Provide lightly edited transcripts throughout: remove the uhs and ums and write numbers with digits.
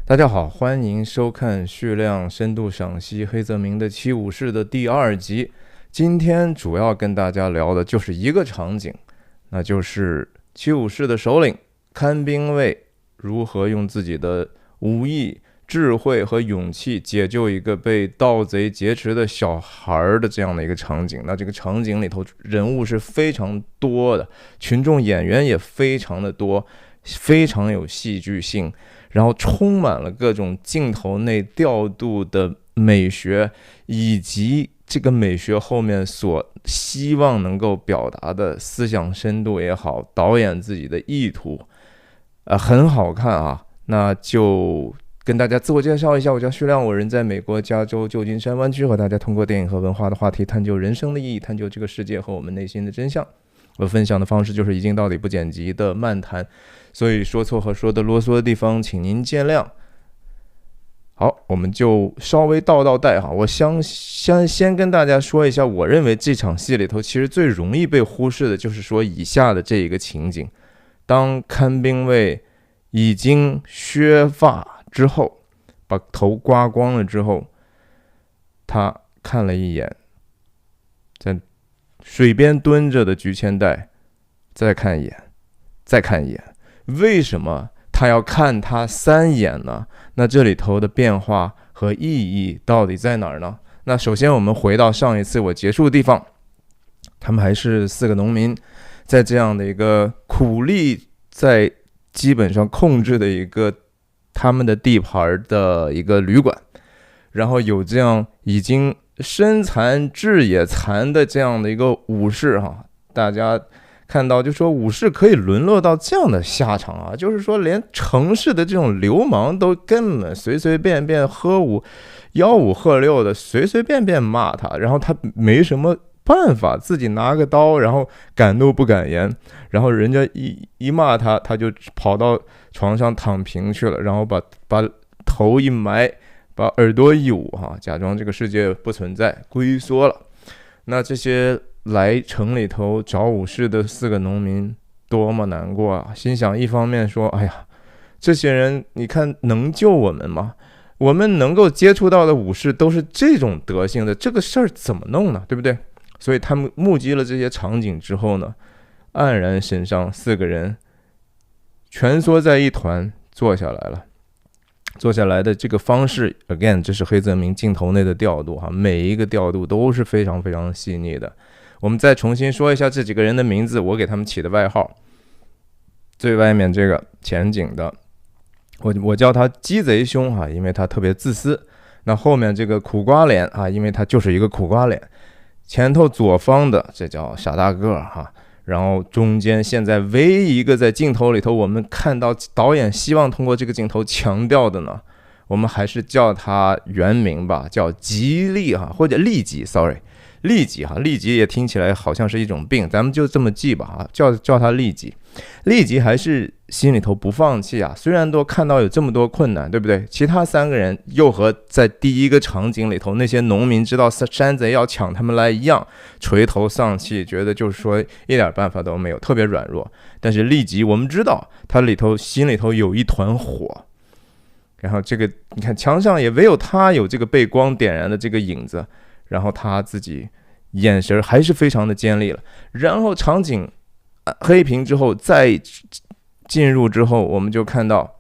大家好，欢迎收看旭亮深度赏析黑泽明的《七武士》的第2集。今天主要跟大家聊的就是一个场景，那就是七武士的首领看兵卫如何用自己的武艺、智慧和勇气解救一个被盗贼劫持的小孩的这样的一个场景。那这个场景里头人物是非常多的，群众演员也非常的多，非常有戏剧性，然后充满了各种镜头内调度的美学，以及这个美学后面所希望能够表达的思想深度也好，导演自己的意图，很好看啊。那就跟大家自我介绍一下，我叫旭亮，我人在美国加州旧金山湾区，和大家通过电影和文化的话题探究人生的意义，探究这个世界和我们内心的真相。我分享的方式就是一镜到底不剪辑的漫谈，所以说错和说的啰嗦的地方请您见谅。好，我们就稍微倒带哈。我先跟大家说一下，我认为这场戏里头其实最容易被忽视的就是说以下的这一个情景：当看兵卫已经削发之后，把头刮光了之后，他看了一眼在水边蹲着的菊千代，再看一眼，再看一眼。为什么他要看他3眼呢？那这里头的变化和意义到底在哪儿呢？那首先我们回到上一次我结束的地方，他们还是4个农民，在这样的一个苦力在基本上控制的一个他们的地盘的一个旅馆，然后有这样已经身残志也残的这样的一个武士哈，大家看到就说武士可以沦落到这样的下场啊，就是说连城市的这种流氓都根本随随便便吆五喝六的随随便便骂他，然后他没什么办法，自己拿个刀，然后敢怒不敢言，然后人家一骂他，他就跑到床上躺平去了，然后把头一埋，把耳朵一捂哈，假装这个世界不存在，龟缩了。那这些来城里头找武士的4个农民多么难过啊！心想，一方面说，哎呀，这些人你看能救我们吗？我们能够接触到的武士都是这种德性的，这个事儿怎么弄呢？对不对？所以他们目击了这些场景之后呢，黯然神伤，4个人蜷缩在一团坐下来了。坐下来的这个方式 again 这是黑泽明镜头内的调度哈，每一个调度都是非常非常细腻的。我们再重新说一下这几个人的名字，我给他们起的外号。最外面这个前景的，我叫他鸡贼兄哈，因为他特别自私。那后面这个苦瓜脸啊，因为他就是一个苦瓜脸。前头左方的这叫傻大个哈，然后中间现在唯一一个在镜头里头我们看到导演希望通过这个镜头强调的呢，我们还是叫他原名吧，叫吉利哈，或者利吉 sorry 利吉哈，利吉也听起来好像是一种病，咱们就这么记吧，叫他利吉。利吉还是心里头不放弃啊，虽然都看到有这么多困难，对不对？其他3个人又和在第一个场景里头那些农民知道山贼要抢他们来一样，垂头丧气，觉得就是说一点办法都没有，特别软弱。但是利吉我们知道他心里头有一团火，然后这个你看墙上也唯有他有这个被光点燃的这个影子，然后他自己眼神还是非常的尖利了。然后场景黑屏之后再进入之后，我们就看到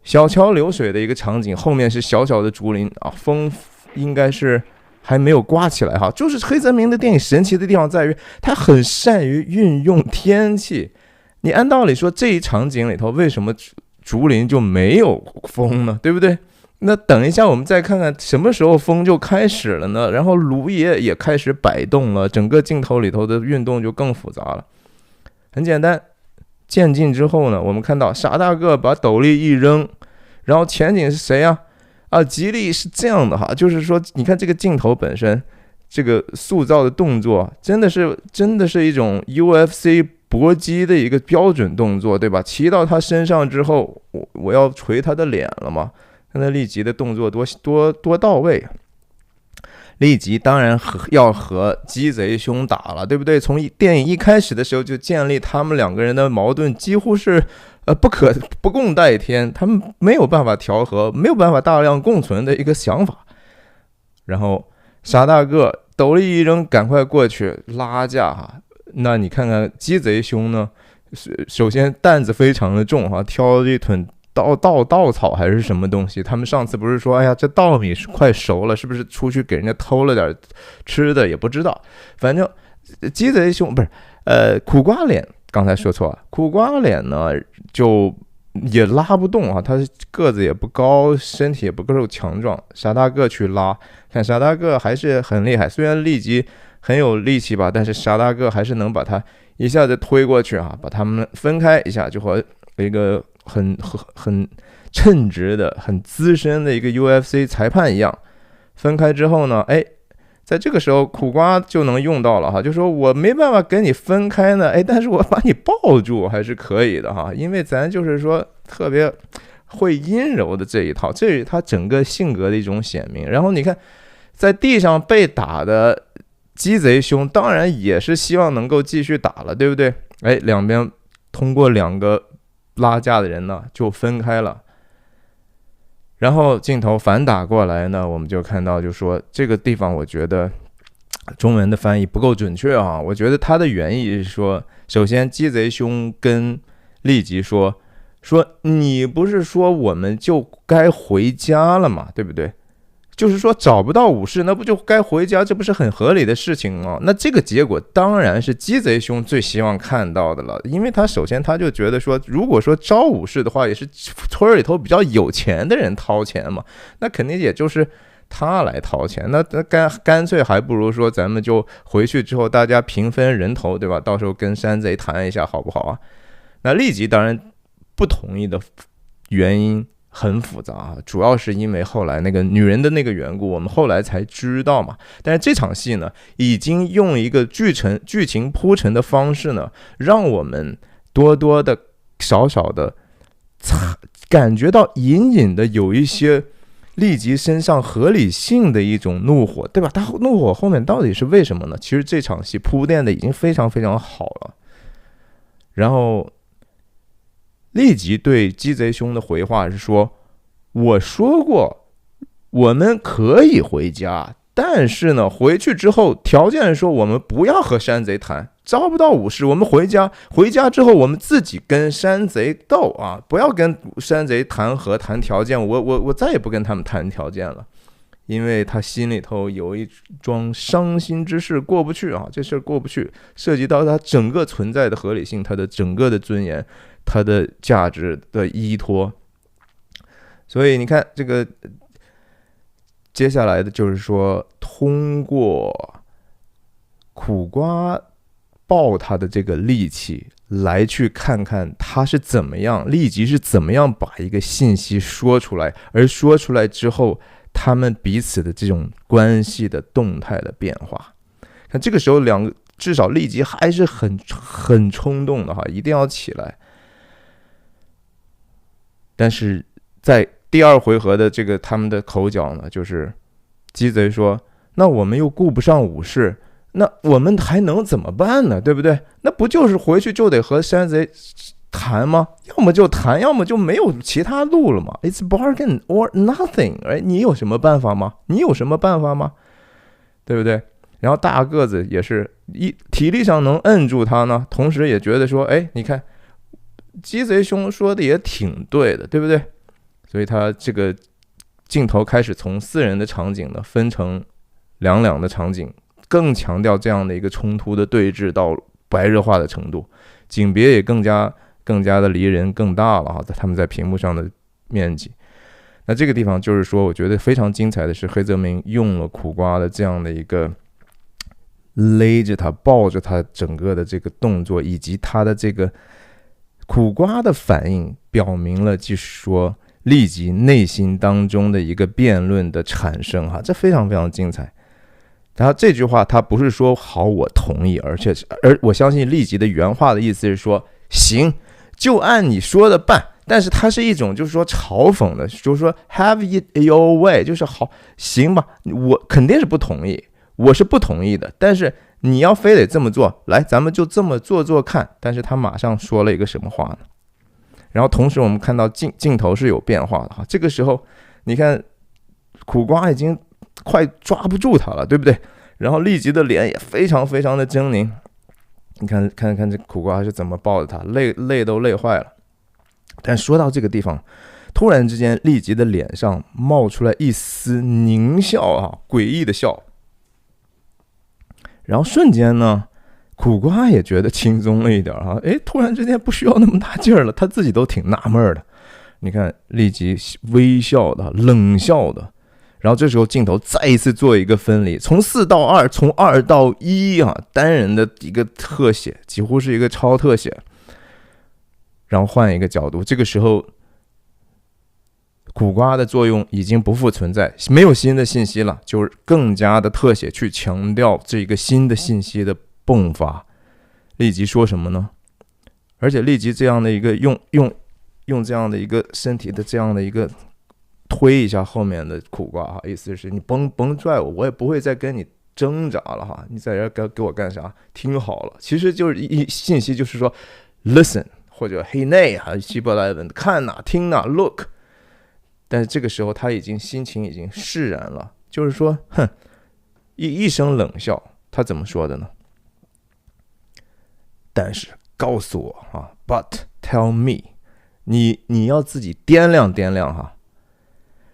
小桥流水的一个场景，后面是小小的竹林啊，风应该是还没有刮起来哈。就是黑泽明的电影神奇的地方在于，他很善于运用天气。你按道理说这一场景里头为什么竹林就没有风呢？对不对？那等一下我们再看看什么时候风就开始了呢？然后芦叶也开始摆动了，整个镜头里头的运动就更复杂了。很简单，渐进之后呢，我们看到傻大个把斗笠一扔，然后前景是谁啊？吉利是这样的哈，就是说你看这个镜头本身，这个塑造的动作真的是一种 UFC 搏击的一个标准动作，对吧？骑到他身上之后，我要捶他的脸了嘛？看他立即的动作多到位。立即当然要和鸡贼兄打了，对不对？从电影一开始的时候就建立他们2个人的矛盾几乎是不共戴天，他们没有办法调和，没有办法大量共存的一个想法。然后傻大个斗笠一扔，赶快过去拉架哈。那你看看鸡贼兄呢，首先担子非常的重哈，挑了一捆稻草还是什么东西。他们上次不是说，哎呀，这稻米是快熟了，是不是出去给人家偷了点吃的？也不知道。反正鸡贼兄不是苦瓜脸，刚才说错了。苦瓜脸呢就也拉不动啊，他个子也不高，身体也不够强壮。傻大个去拉，看傻大个还是很厉害，虽然立即很有力气吧，但是傻大个还是能把他一下子推过去啊，把他们分开一下，就和一个很称职的、很资深的一个 UFC 裁判一样。分开之后呢，在这个时候苦瓜就能用到了哈，就说我没办法跟你分开呢，但是我把你抱住还是可以的哈，因为咱就是说特别会阴柔的这一套，这是他整个性格的一种显明。然后你看，在地上被打的鸡贼兄，当然也是希望能够继续打了，对不对？两边通过两个拉架的人呢就分开了。然后镜头反打过来呢，我们就看到，就说这个地方我觉得中文的翻译不够准确啊。我觉得它的原意是说，首先鸡贼兄跟立即说你不是说我们就该回家了嘛，对不对？就是说找不到武士，那不就该回家，这不是很合理的事情吗？那这个结果当然是鸡贼兄最希望看到的了，因为他首先他就觉得说，如果说招武士的话，也是村里头比较有钱的人掏钱嘛，那肯定也就是他来掏钱，那干脆还不如说咱们就回去之后大家平分人头，对吧？到时候跟山贼谈一下好不好啊？那立即当然不同意的原因很复杂啊，主要是因为后来那个女人的那个缘故，我们后来才知道嘛。但是这场戏呢，已经用一个剧情铺陈的方式呢，让我们多的少的感觉到隐隐的有一些立即身上合理性的一种怒火，对吧？他怒火后面到底是为什么呢？其实这场戏铺垫的已经非常非常好了。然后立即对鸡贼兄的回话是说，我说过我们可以回家，但是呢回去之后条件是说我们不要和山贼谈，招不到武士我们回家之后我们自己跟山贼斗啊，不要跟山贼谈和谈条件，我再也不跟他们谈条件了。因为他心里头有一桩伤心之事过不去啊，这事过不去，涉及到他整个存在的合理性，他的整个的尊严，他的价值的依托。所以你看这个接下来的就是说，通过苦瓜抱他的这个力气来去看看他是怎么样，立即是怎么样把一个信息说出来，而说出来之后他们彼此的这种关系的动态的变化。看这个时候两个至少立即还是很冲动的哈，一定要起来。但是在第二回合的这个他们的口角呢，就是鸡贼说，那我们又顾不上武士，那我们还能怎么办呢？对不对？那不就是回去就得和山贼谈吗？要么就谈，要么就没有其他路了嘛。 It's bargain or nothing， 你有什么办法吗？对不对？然后大个子也是体力上能摁住他呢，同时也觉得说，你看鸡贼兄说的也挺对的，对不对？所以他这个镜头开始从私人的场景呢分成两的场景，更强调这样的一个冲突的对峙到白热化的程度，景别也更加的离人更大了哈，他们在屏幕上的面积。那这个地方就是说，我觉得非常精彩的是黑泽明用了苦瓜的这样的一个勒着他抱着他整个的这个动作，以及他的这个苦瓜的反应，表明了就是说立即内心当中的一个辩论的产生哈，这非常非常精彩。然后这句话他不是说好我同意，而我相信立即的原话的意思是说，行，就按你说的办。但是它是一种就是说嘲讽的，就是说 have it your way， 就是好，行吧，我肯定是不同意，我是不同意的，但是你要非得这么做，来，咱们就这么做看。但是他马上说了一个什么话呢？然后同时我们看到镜头是有变化的哈，这个时候你看苦瓜已经快抓不住他了，对不对？然后立即的脸也非常非常的狰狞，你看这苦瓜是怎么抱着他，累都累坏了。但说到这个地方，突然之间立即的脸上冒出来一丝狞笑啊，诡异的笑。然后瞬间呢，苦瓜也觉得轻松了一点哈，突然之间不需要那么大劲儿了，他自己都挺纳闷的。你看，立即微笑的、冷笑的，然后这时候镜头再一次做一个分离，从4到2，从2到1啊，单人的一个特写，几乎是一个超特写。然后换一个角度，这个时候苦瓜的作用已经不复存在，没有新的信息了，就是更加的特写去强调这个新的信息的迸发。立即说什么呢？而且立即这样的一个用这样的一个身体的这样的一个推一下后面的苦瓜哈，意思是你甭拽我，我也不会再跟你挣扎了哈，你在这给我干啥？听好了，其实就是信息就是说 listen 或者 hey nay 还是希伯来文，看哪听哪 look。但是这个时候他心情已经释然了，就是说一声冷笑，他怎么说的呢？但是告诉我啊 ，But tell me， 你要自己掂量掂量哈。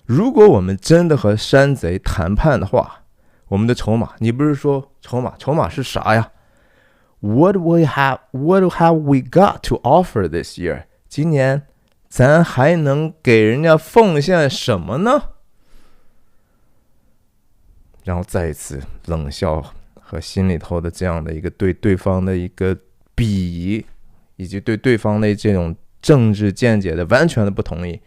如果我们真的和山贼谈判的话，我们的筹码，你不是说筹码是啥呀？ What have we got to offer this year？ 今年咱还能给人家奉献什么呢？然后再一次冷笑和心里头的这样的一个对对方的一个鄙夷，以及对对方的这种政治见解的完全的不同意。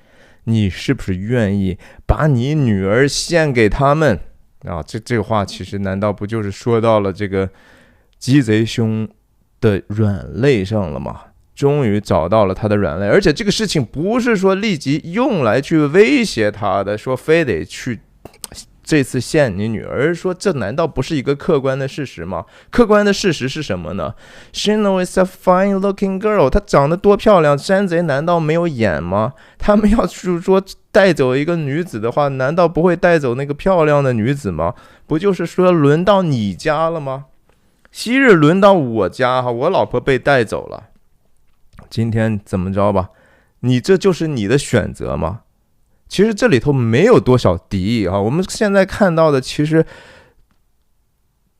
你是不是愿意把你女儿献给他们啊？这个话其实难道不就是说到了这个鸡贼兄的软肋上了吗？终于找到了他的软肋，而且这个事情不是说立即用来去威胁他的，说非得去这次献你女儿，说这难道不是一个客观的事实吗？客观的事实是什么呢？ Shino is a fine looking girl， 她长得多漂亮，山贼难道没有眼吗？他们要是说带走一个女子的话，难道不会带走那个漂亮的女子吗？不就是说轮到你家了吗？昔日轮到我家，我老婆被带走了，今天怎么着吧，你这就是你的选择吗？其实这里头没有多少敌意啊，我们现在看到的，其实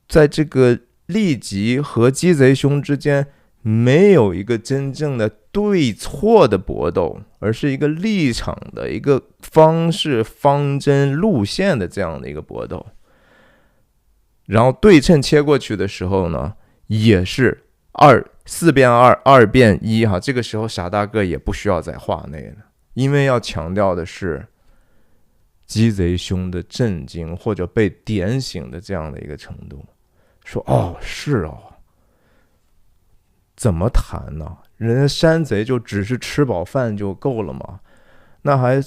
在这个利吉和鸡贼兄之间没有一个真正的对错的搏斗，而是一个立场的一个方式、方针、路线的这样的一个搏斗。然后对称切过去的时候呢，也是4变2 2变1哈，这个时候傻大个也不需要在话内了，因为要强调的是鸡贼兄的震惊或者被点醒的这样的一个程度。说是怎么谈呢？人家山贼就只是吃饱饭就够了吗？那还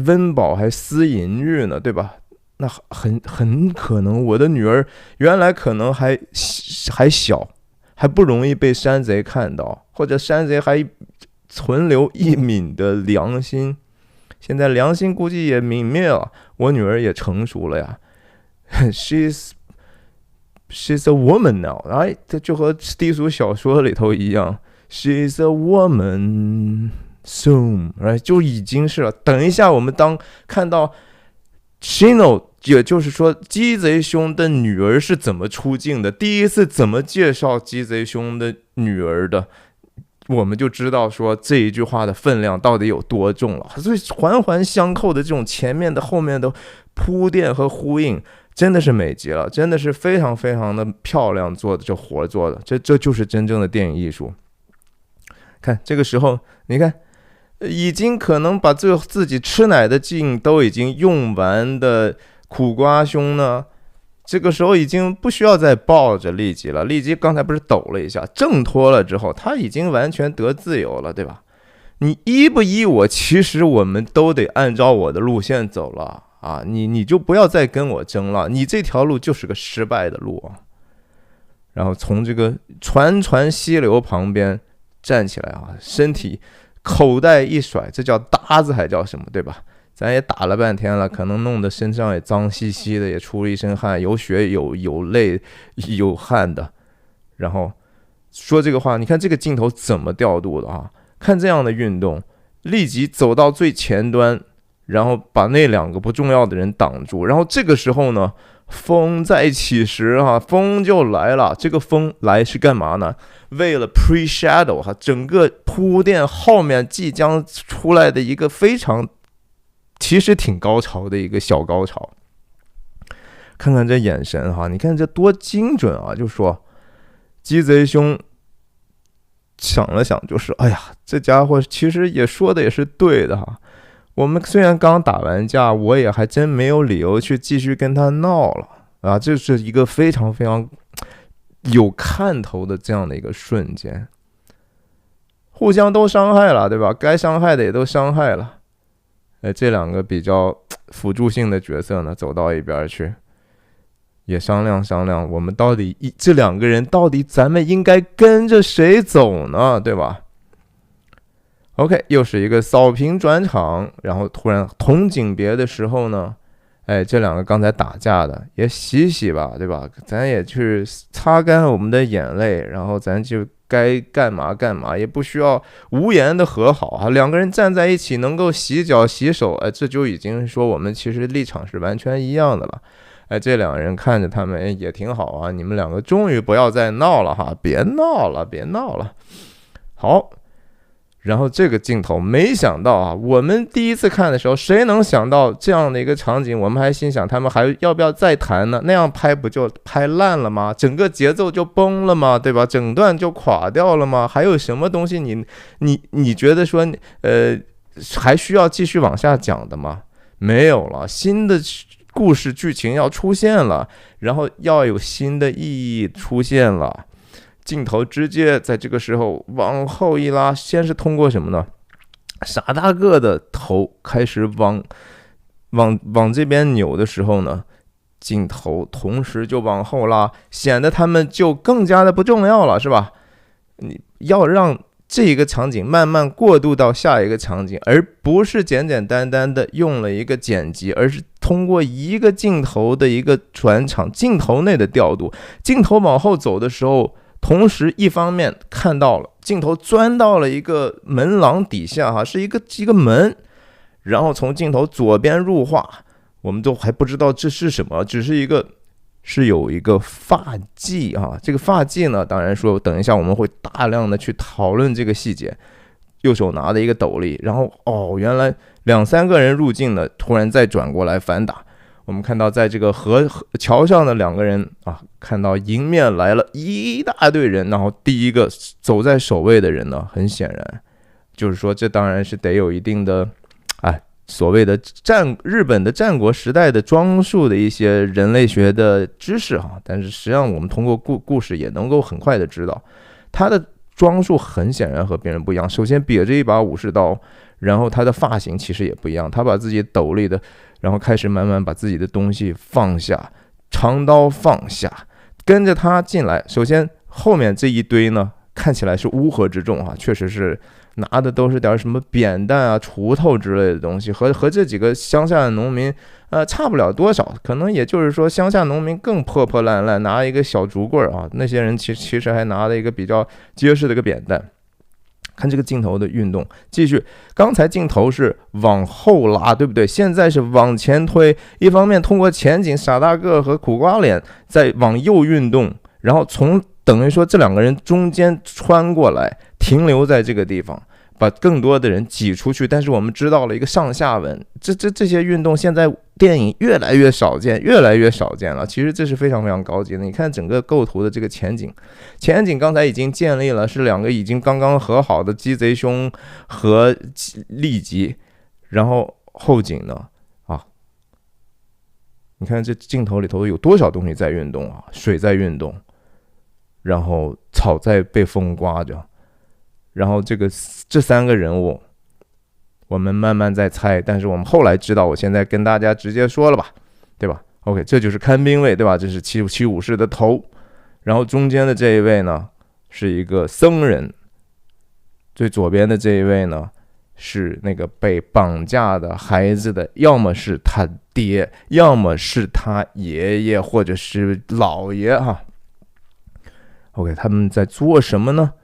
温饱还思淫欲呢，对吧？那很可能我的女儿原来可能还小，还不容易被山贼看到，或者山贼还存留一泯的良心，现在良心估计也泯灭了，我女儿也成熟了呀。She's a woman now， right？ 这就和低俗小说里头一样 ，She's a woman soon， right？ 就已经是了。等一下，我们当看到 Shino， 也就是说鸡贼兄的女儿是怎么出镜的，第一次怎么介绍鸡贼兄的女儿的，我们就知道说这一句话的分量到底有多重了。所以环环相扣的这种前面的后面的铺垫和呼应，真的是美极了，真的是非常非常的漂亮做的，这活做的，这就是真正的电影艺术。看这个时候，你看已经可能把自己吃奶的劲都已经用完的苦瓜兄呢，这个时候已经不需要再抱着利吉了。利吉刚才不是抖了一下，挣脱了之后，他已经完全得自由了，对吧？你依不依我，其实我们都得按照我的路线走了啊！你就不要再跟我争了，你这条路就是个失败的路啊！然后从这个船溪流旁边站起来啊，身体口袋一甩，这叫搭子还叫什么，对吧？咱也打了半天了，可能弄得身上也脏兮兮的，也出了一身汗，有血有泪有汗的。然后说这个话，你看这个镜头怎么调度的啊？看这样的运动，立即走到最前端，然后把那2个不重要的人挡住。然后这个时候呢，风再起时哈，风就来了。这个风来是干嘛呢？为了 pre-shadow 哈，整个铺垫后面即将出来的一个非常其实挺高潮的一个小高潮。看看这眼神哈，你看这多精准啊！就说鸡贼兄想了想，就是哎呀，这家伙其实也说的也是对的哈。我们虽然刚打完架，我也还真没有理由去继续跟他闹了啊！这是一个非常非常有看头的这样的一个瞬间，互相都伤害了，对吧？该伤害的也都伤害了。这2个比较辅助性的角色呢，走到一边去，也商量商量，我们到底这2个人到底咱们应该跟着谁走呢？对吧 ？OK， 又是一个扫屏转场，然后突然同景别的时候呢，这2个刚才打架的也洗洗吧，对吧？咱也去擦干我们的眼泪，然后咱就该干嘛干嘛，也不需要无言的和好啊。2个人站在一起，能够洗脚洗手，这就已经说我们其实立场是完全一样的了。这2人看着他们也挺好啊，你们2个终于不要再闹了哈，别闹了，别闹了。好，然后这个镜头没想到啊，我们第一次看的时候，谁能想到这样的一个场景？我们还心想他们还要不要再谈呢？那样拍不就拍烂了吗？整个节奏就崩了吗？对吧？整段就垮掉了吗？还有什么东西你觉得说还需要继续往下讲的吗？没有了，新的故事剧情要出现了，然后要有新的意义出现了。镜头直接在这个时候往后一拉，先是通过什么呢？傻大个的头开始往这边扭的时候呢，镜头同时就往后拉，显得他们就更加的不重要了，是吧？你要让这个场景慢慢过渡到下一个场景，而不是简简单单的用了一个剪辑，而是通过一个镜头的一个转场，镜头内的调度，镜头往后走的时候，同时一方面看到了镜头钻到了一个门廊底下哈，是一个门，然后从镜头左边入画，我们都还不知道这是什么，只是有一个发髻啊，这个发髻呢，当然说等一下我们会大量的去讨论这个细节。右手拿的一个斗笠，然后原来2-3个人入镜呢，突然再转过来反打。我们看到在这个桥上的2个人啊，看到迎面来了一大堆人，然后第一个走在首位的人呢，很显然就是说这当然是得有一定的所谓的日本的战国时代的装束的一些人类学的知识哈，但是实际上我们通过故事也能够很快的知道，他的装束很显然和别人不一样。首先别着一把武士刀，然后他的发型其实也不一样，他把自己斗笠的，然后开始慢慢把自己的东西放下，长刀放下，跟着他进来。首先后面这一堆呢，看起来是乌合之众啊，确实是拿的都是点什么扁担啊、锄头之类的东西，和这几个乡下的农民差不了多少，可能也就是说乡下农民更破破烂烂，拿一个小竹棍啊，那些人其实还拿了一个比较结实的一个扁担。看这个镜头的运动，继续，刚才镜头是往后拉，对不对？现在是往前推，一方面通过前景傻大个和苦瓜脸在往右运动，然后等于说这2个人中间穿过来，停留在这个地方，把更多的人挤出去。但是我们知道了一个上下文，这些运动现在电影越来越少见了。其实这是非常非常高级的。你看整个构图的这个前景刚才已经建立了，是2个已经刚刚和好的鸡贼兄和利吉，然后后景呢你看这镜头里头有多少东西在运动啊？水在运动，然后草在被风刮着，然后这3个人物我们慢慢在猜，但是我们后来知道，我现在跟大家直接说了吧，对吧 OK， 这就是看兵卫，对吧？这是七武士的头，然后中间的这一位呢是一个僧人，最左边的这一位呢，是那个被绑架的孩子的，要么是他爹，要么是他爷爷或者是姥爷哈。OK， 他们在做什么呢？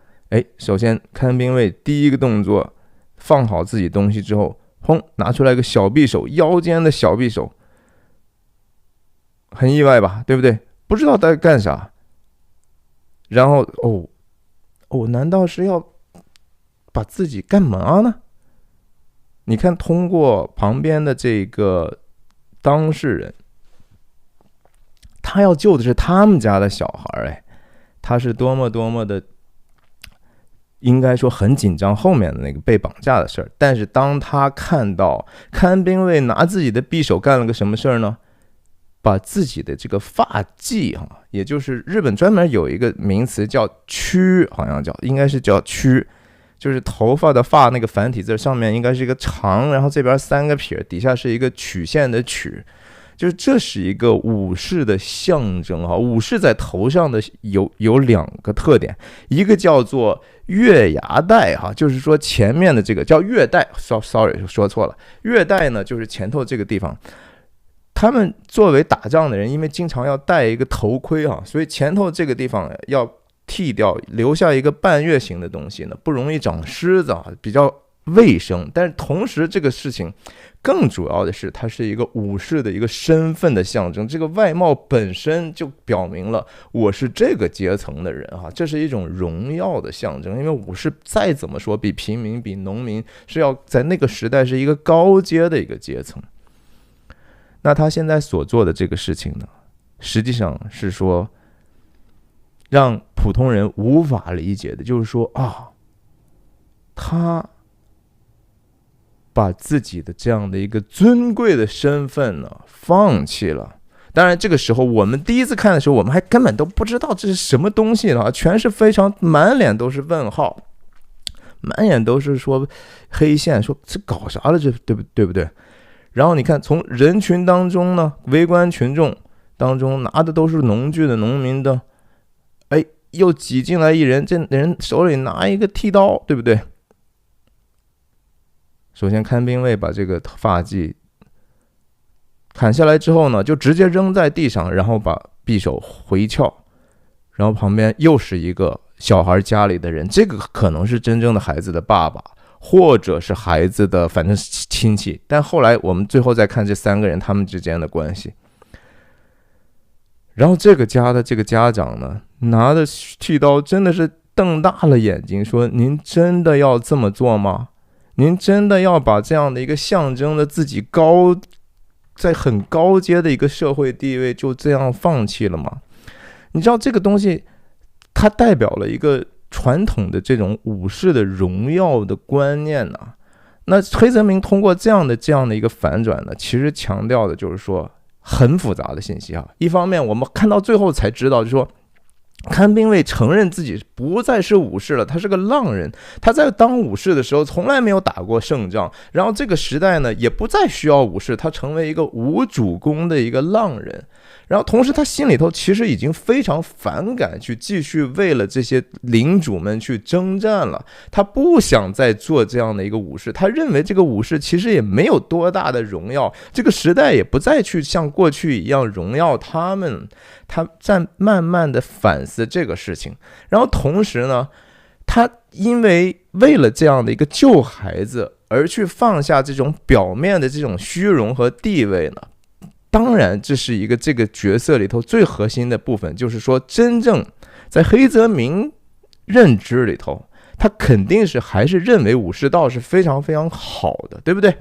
首先看兵卫第一个动作，放好自己东西之后，砰，拿出来一个小匕首，腰间的小匕首，很意外吧，对不对？不知道在干啥。然后难道是要把自己干嘛呢？你看，通过旁边的这个当事人，他要救的是他们家的小孩，他是多么的，应该说很紧张后面的那个被绑架的事儿。但是当他看到看兵卫拿自己的匕首干了个什么事儿呢？把自己的这个发髻也就是日本专门有一个名词叫曲，好像应该是叫曲，就是头发的发那个繁体字上面应该是一个长，然后这边3个撇，底下是一个曲线的曲，就是这是一个武士的象征武士在头上的有2个特点，一个叫做月牙带就是说前面的这个叫月带 ，sorry 说错了，月带呢就是前头这个地方。他们作为打仗的人，因为经常要戴一个头盔所以前头这个地方要剃掉，留下一个半月形的东西呢，不容易长虱子比较卫生。但是同时这个事情更主要的是，它是一个武士的一个身份的象征。这个外貌本身就表明了我是这个阶层的人这是一种荣耀的象征。因为武士再怎么说比平民比农民是要在那个时代是一个高阶的一个阶层。那他现在所做的这个事情呢，实际上是说让普通人无法理解的，就是说他把自己的这样的一个尊贵的身份呢放弃了。当然这个时候我们第一次看的时候，我们还根本都不知道这是什么东西呢，全是非常满脸都是问号，满眼都是说黑线，说这搞啥了，这对不对？然后你看，从人群当中呢，围观群众当中拿的都是农具的农民的，又挤进来一人，这人手里拿一个剃刀，对不对？首先看兵卫把这个发髻砍下来之后呢，就直接扔在地上，然后把匕首回鞘，然后旁边又是一个小孩家里的人，这个可能是真正的孩子的爸爸，或者是孩子的反正亲戚，但后来我们最后再看这3个人他们之间的关系。然后这个家的这个家长呢，拿着剃刀真的是瞪大了眼睛说，您真的要这么做吗？您真的要把这样的一个象征的自己在很高阶的一个社会地位就这样放弃了吗？你知道这个东西它代表了一个传统的这种武士的荣耀的观念那黑泽明通过这样的一个反转呢，其实强调的就是说很复杂的信息一方面我们看到最后才知道，就是说看兵卫承认自己不再是武士了，他是个浪人，他在当武士的时候从来没有打过胜仗，然后这个时代呢也不再需要武士，他成为一个无主公的一个浪人。然后同时他心里头其实已经非常反感去继续为了这些领主们去征战了，他不想再做这样的一个武士，他认为这个武士其实也没有多大的荣耀，这个时代也不再去像过去一样荣耀他们，他在慢慢的反思这个事情。然后同时呢，他因为了这样的一个救孩子而去放下这种表面的这种虚荣和地位呢，当然这是一个这个角色里头最核心的部分，就是说真正在黑泽明认知里头，他肯定是还是认为武士道是非常非常好的，对不对？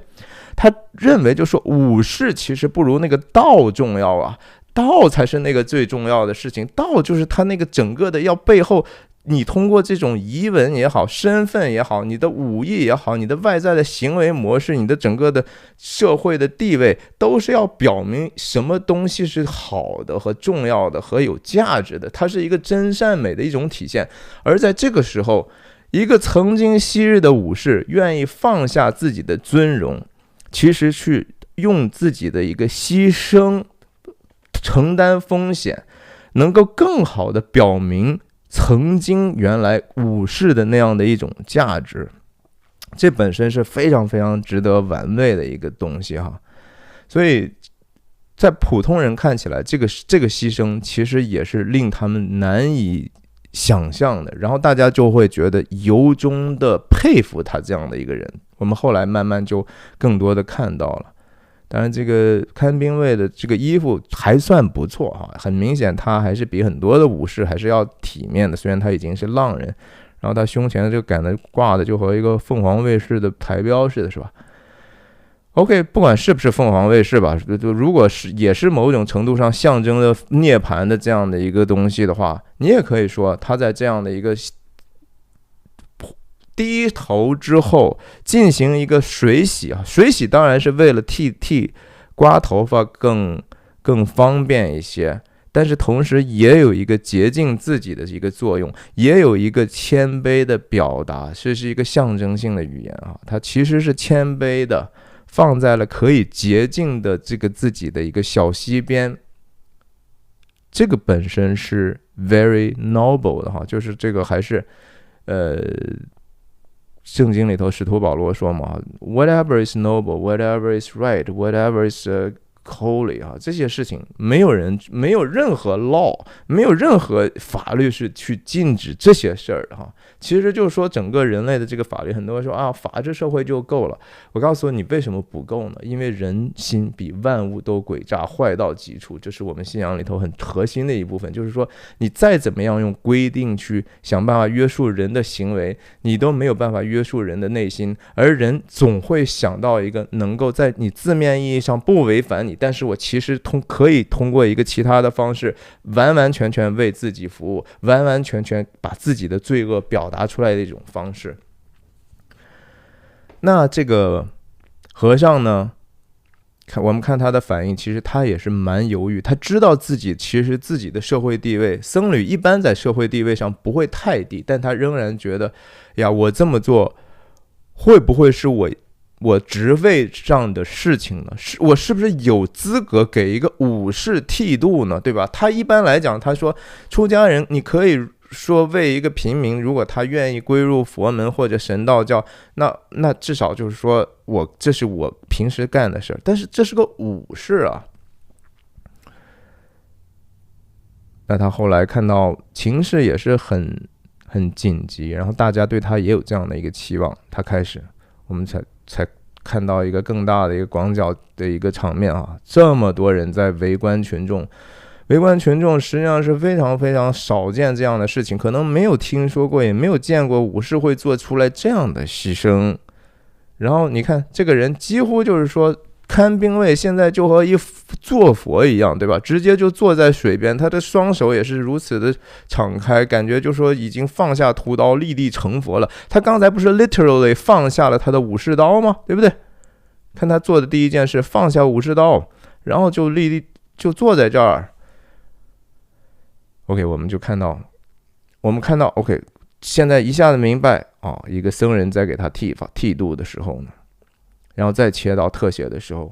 他认为就说武士其实不如那个道重要道才是那个最重要的事情，道就是他那个整个的要背后，你通过这种仪文也好，身份也好，你的武艺也好，你的外在的行为模式，你的整个的社会的地位，都是要表明什么东西是好的和重要的和有价值的，它是一个真善美的一种体现。而在这个时候，一个曾经昔日的武士愿意放下自己的尊荣，其实去用自己的一个牺牲承担风险，能够更好的表明曾经原来武士的那样的一种价值，这本身是非常非常值得玩味的一个东西哈。所以在普通人看起来，这个牺牲其实也是令他们难以想象的，然后大家就会觉得由衷的佩服他这样的一个人。我们后来慢慢就更多的看到了。当然这个看兵卫的这个衣服还算不错哈，很明显他还是比很多的武士还是要体面的，虽然他已经是浪人，然后他胸前的这个杆子挂的就和一个凤凰卫视的台标似的，是吧？ OK， 不管是不是凤凰卫视吧，如果是也是某种程度上象征的涅槃的这样的一个东西的话，你也可以说他在这样的一个低头之后进行一个水洗啊，水洗当然是为了替刮头发更方便一些，但是同时也有一个洁净自己的一个作用，也有一个谦卑的表达，这是一个象征性的语言啊，它其实是谦卑的放在了可以洁净的这个自己的一个小溪边，这个本身是 very noble 的哈，就是这个还是圣经里头使徒保罗说嘛 ，whatever is noble, whatever is right, whatever is holy 啊，这些事情没有任何 law， 没有任何法律是去禁止这些事儿的哈。其实就是说整个人类的这个法律，很多人说啊，法治社会就够了。我告诉你为什么不够呢？因为人心比万物都诡诈，坏到极处，这是我们信仰里头很核心的一部分。就是说，你再怎么样用规定去想办法约束人的行为，你都没有办法约束人的内心，而人总会想到一个能够在你字面意义上不违反你，但是我其实可以通过一个其他的方式，完完全全为自己服务，完完全全把自己的罪恶表达出来的一种方式。那这个和尚呢，我们看他的反应，其实他也是蛮犹豫，他知道其实自己的社会地位，僧侣一般在社会地位上不会太低，但他仍然觉得呀，我这么做会不会是我职位上的事情呢？我是不是有资格给一个武士剃度呢？对吧？他一般来讲，他说出家人你可以说为一个平民，如果他愿意归入佛门或者神道教，那至少就是说这是我平时干的事儿。但是这是个武士啊。那他后来看到情势也是很紧急，然后大家对他也有这样的一个期望，他开始我们才看到一个更大的一个广角的一个场面啊，这么多人在围观群众实际上是非常非常少见这样的事情，可能没有听说过，也没有见过武士会做出来这样的牺牲。然后你看这个人几乎就是说看兵卫现在就和一坐佛一样，对吧？直接就坐在水边，他的双手也是如此的敞开，感觉就说已经放下屠刀，立地成佛了。他刚才不是 literally 放下了他的武士刀吗？对不对？看他做的第一件事，放下武士刀，然后就就坐在这儿。OK， 我们看到 OK， 现在一下子明白哦，一个僧人在给他剃度的时候呢，然后再切到特写的时候，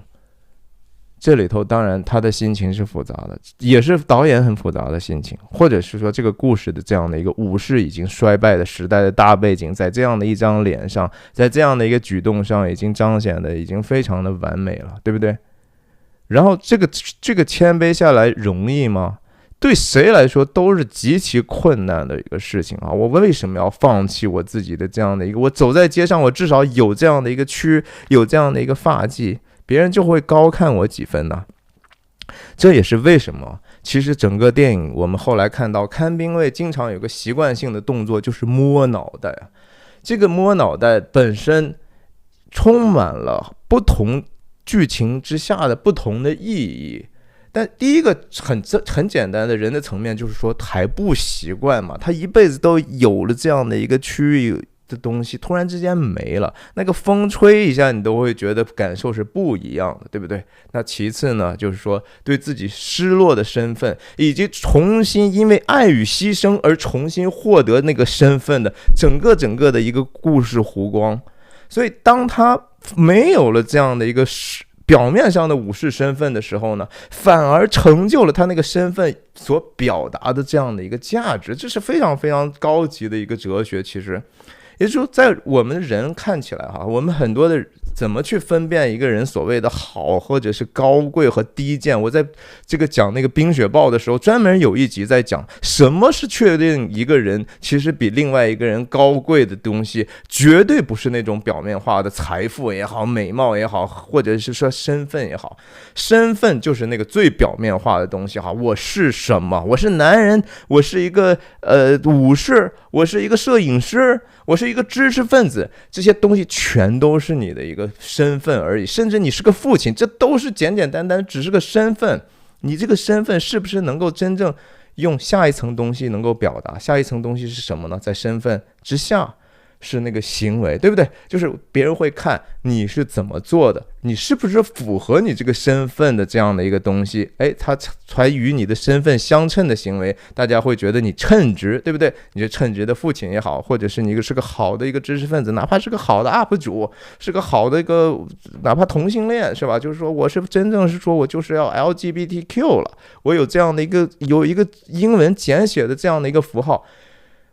这里头当然他的心情是复杂的，也是导演很复杂的心情，或者是说这个故事的这样的一个武士已经衰败的时代的大背景，在这样的一张脸上，在这样的一个举动上，已经彰显的已经非常的完美了，对不对？然后这个谦卑下来容易吗？对谁来说都是极其困难的一个事情啊！我为什么要放弃我自己的这样的一个？我走在街上，我至少有这样的一个区，有这样的一个发髻，别人就会高看我几分呢。这也是为什么，其实整个电影我们后来看到，看兵卫经常有个习惯性的动作，就是摸脑袋啊。这个摸脑袋本身充满了不同剧情之下的不同的意义。但第一个很简单的人的层面，就是说还不习惯嘛，他一辈子都有了这样的一个区域的东西，突然之间没了，那个风吹一下，你都会觉得感受是不一样的，对不对？那其次呢，就是说对自己失落的身份，以及重新因为爱与牺牲而重新获得那个身份的整个的一个故事弧光。所以当他没有了这样的一个表面上的武士身份的时候呢，反而成就了他那个身份所表达的这样的一个价值。这是非常非常高级的一个哲学。其实也就是说，在我们人看起来哈，我们很多的怎么去分辨一个人所谓的好或者是高贵和低贱。我在这个讲那个冰雪暴的时候，专门有一集在讲什么是确定一个人其实比另外一个人高贵的东西，绝对不是那种表面化的财富也好，美貌也好，或者是说身份也好。身份就是那个最表面化的东西哈，我是什么？我是男人，我是一个武士，我是一个摄影师，我是一个知识分子，这些东西全都是你的一个身份而已。甚至你是个父亲，这都是简简单单只是个身份。你这个身份是不是能够真正用下一层东西能够表达？下一层东西是什么呢？在身份之下是那个行为，对不对？就是别人会看你是怎么做的，你是不是符合你这个身份的这样的一个东西，它才与你的身份相称的行为，大家会觉得你称职，对不对？你是称职的父亲也好，或者是你是个好的一个知识分子，哪怕是个好的 UP 主，是个好的一个哪怕同性恋，是吧？就是说我是真正是说我就是要 LGBTQ 了，我有这样的有一个英文简写的这样的一个符号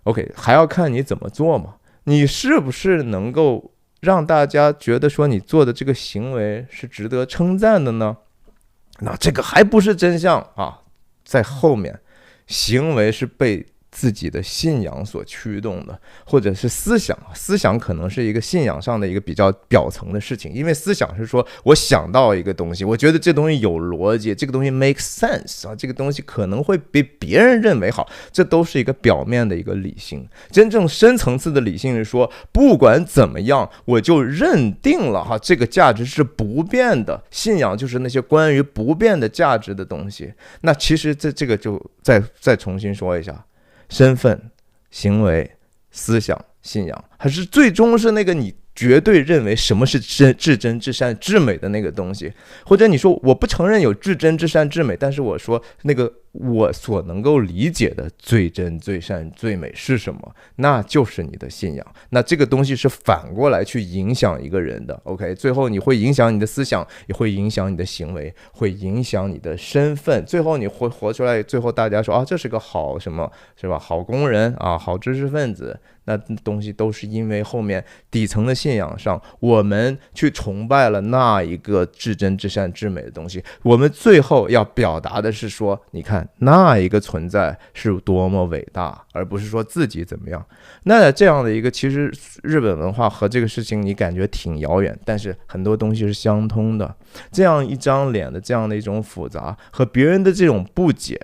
，OK， 还要看你怎么做嘛。你是不是能够让大家觉得说你做的这个行为是值得称赞的呢？那这个还不是真相啊，在后面，行为是被自己的信仰所驱动的，或者是思想可能是一个信仰上的一个比较表层的事情。因为思想是说我想到一个东西，我觉得这东西有逻辑，这个东西 make sense 啊，这个东西可能会被别人认为好，这都是一个表面的一个理性。真正深层次的理性是说，不管怎么样，我就认定了哈，这个价值是不变的。信仰就是那些关于不变的价值的东西。那其实这个就再重新说一下。身份、行为、思想、信仰，还是最终是那个你绝对认为什么是至真至善至美的那个东西。或者你说我不承认有至真至善至美，但是我说那个我所能够理解的最真最善最美是什么，那就是你的信仰。那这个东西是反过来去影响一个人的 OK， 最后你会影响你的思想，也会影响你的行为，会影响你的身份，最后你会活出来，最后大家说啊，这是个好什么是吧，好工人啊，好知识分子。那东西都是因为后面底层的信仰上，我们去崇拜了那一个至真至善至美的东西。我们最后要表达的是说，你看那一个存在是多么伟大，而不是说自己怎么样。那这样的一个，其实日本文化和这个事情你感觉挺遥远，但是很多东西是相通的。这样一张脸的这样的一种复杂和别人的这种不解，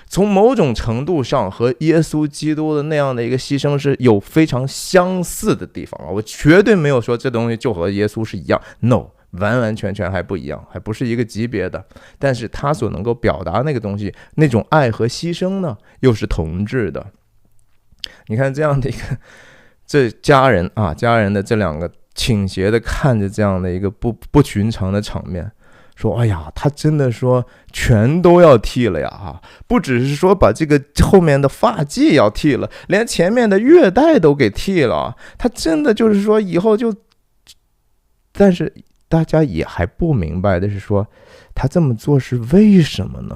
从某种程度上和耶稣基督的那样的一个牺牲是有非常相似的地方啊！我绝对没有说这东西就和耶稣是一样 ，no， 完完全全还不一样，还不是一个级别的。但是他所能够表达那个东西，那种爱和牺牲呢，又是同质的。你看这样的一个这家人的这两个倾斜的看着这样的一个不寻常的场面。说哎呀，他真的说全都要剃了呀不只是说把这个后面的发髻要剃了，连前面的月带都给剃了。他真的就是说以后就，但是大家也还不明白的是说，他这么做是为什么呢？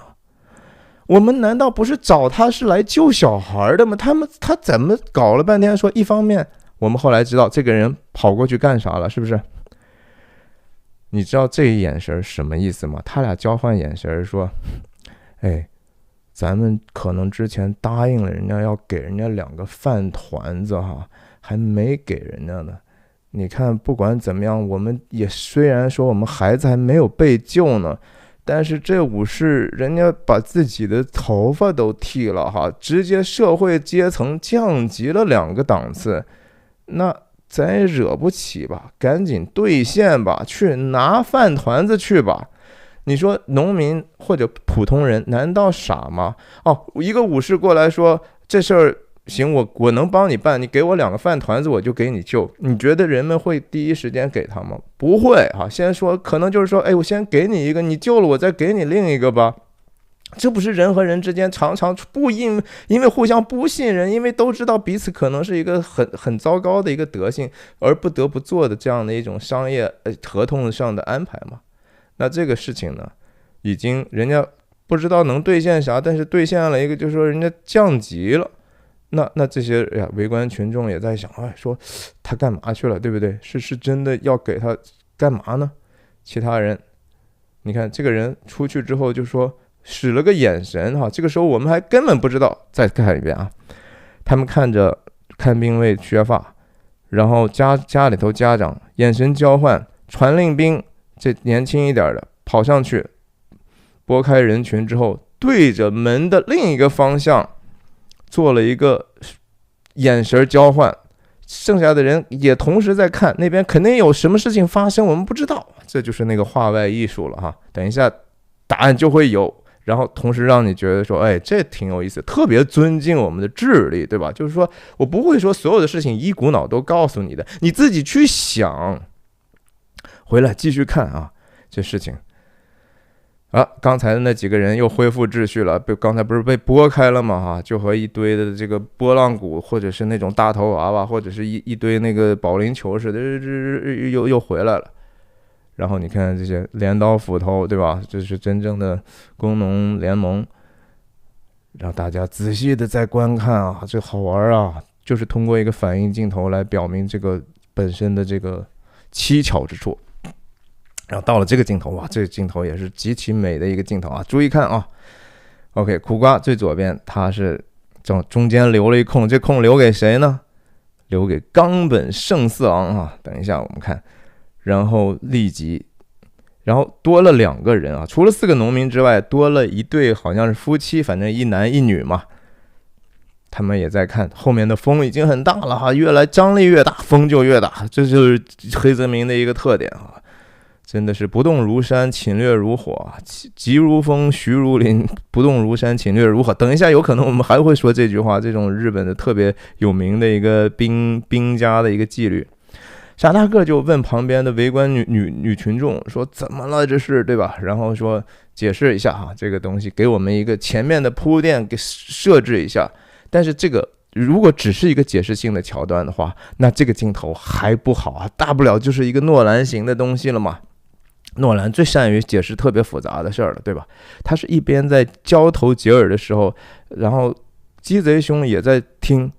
我们难道不是找他是来救小孩的吗？他怎么搞了半天说，一方面我们后来知道这个人跑过去干啥了，是不是？你知道这一眼神什么意思吗？他俩交换眼神说，咱们可能之前答应了人家要给人家2个饭团子还没给人家呢。你看不管怎么样，我们也虽然说我们孩子还没有被救呢，但是这武士人家把自己的头发都剃了直接社会阶层降级了2个档次，那咱也惹不起吧，赶紧兑现吧，去拿饭团子去吧。你说农民或者普通人难道傻吗？一个武士过来说这事儿行，我能帮你办，你给我2个饭团子我就给你救。你觉得人们会第一时间给他吗？不会先说可能就是说，我先给你一个，你救了我再给你另一个吧。这不是人和人之间常常因为互相不信任，因为都知道彼此可能是一个很糟糕的一个德性，而不得不做的这样的一种商业合同上的安排嘛？那这个事情呢，已经人家不知道能兑现啥，但是兑现了一个，就是说人家降级了。那这些围观群众也在想，说他干嘛去了，对不对？是真的要给他干嘛呢？其他人，你看这个人出去之后就说使了个眼神哈，这个时候我们还根本不知道。再看一遍啊，他们看着看兵卫削发，然后家里头家长眼神交换，传令兵这年轻一点的跑上去，拨开人群之后，对着门的另一个方向做了一个眼神交换，剩下的人也同时在看，那边肯定有什么事情发生，我们不知道。这就是那个话外艺术了哈。等一下答案就会有，然后同时让你觉得说，这挺有意思，特别尊敬我们的智力，对吧？就是说我不会说所有的事情一股脑都告诉你的，你自己去想，回来继续看啊，这事情。刚才的那几个人又恢复秩序了，刚才不是被拨开了吗？就和一堆的这个拨浪鼓，或者是那种大头娃娃，或者是一堆那个保龄球似的，又回来了。然后你看这些镰刀斧头，对吧？这是真正的工农联盟。让大家仔细的在观看啊，这好玩啊！就是通过一个反应镜头来表明这个本身的这个蹊跷之处。然后到了这个镜头，哇，这个镜头也是极其美的一个镜头啊！注意看啊 ，OK， 苦瓜最左边，他是中间留了一空，这空留给谁呢？留给冈本胜四郎啊！等一下我们看，然后立即，然后多了2个人啊，除了4个农民之外，多了一对好像是夫妻，反正一男一女嘛。他们也在看，后面的风已经很大了哈，越来张力越大，风就越大，这就是黑泽明的一个特点啊。真的是不动如山，侵略如火，急如风，徐如林，不动如山，侵略如火。等一下，有可能我们还会说这句话，这种日本的特别有名的一个兵家的一个纪律。傻大个就问旁边的围观女群众说：“怎么了？这是对吧？”然后说解释一下哈，这个东西给我们一个前面的铺垫，给设置一下。但是这个如果只是一个解释性的桥段的话，那这个镜头还不好啊，大不了就是一个诺兰型的东西了嘛。诺兰最善于解释特别复杂的事儿了，对吧？他是一边在交头接耳的时候，然后鸡贼兄也在听，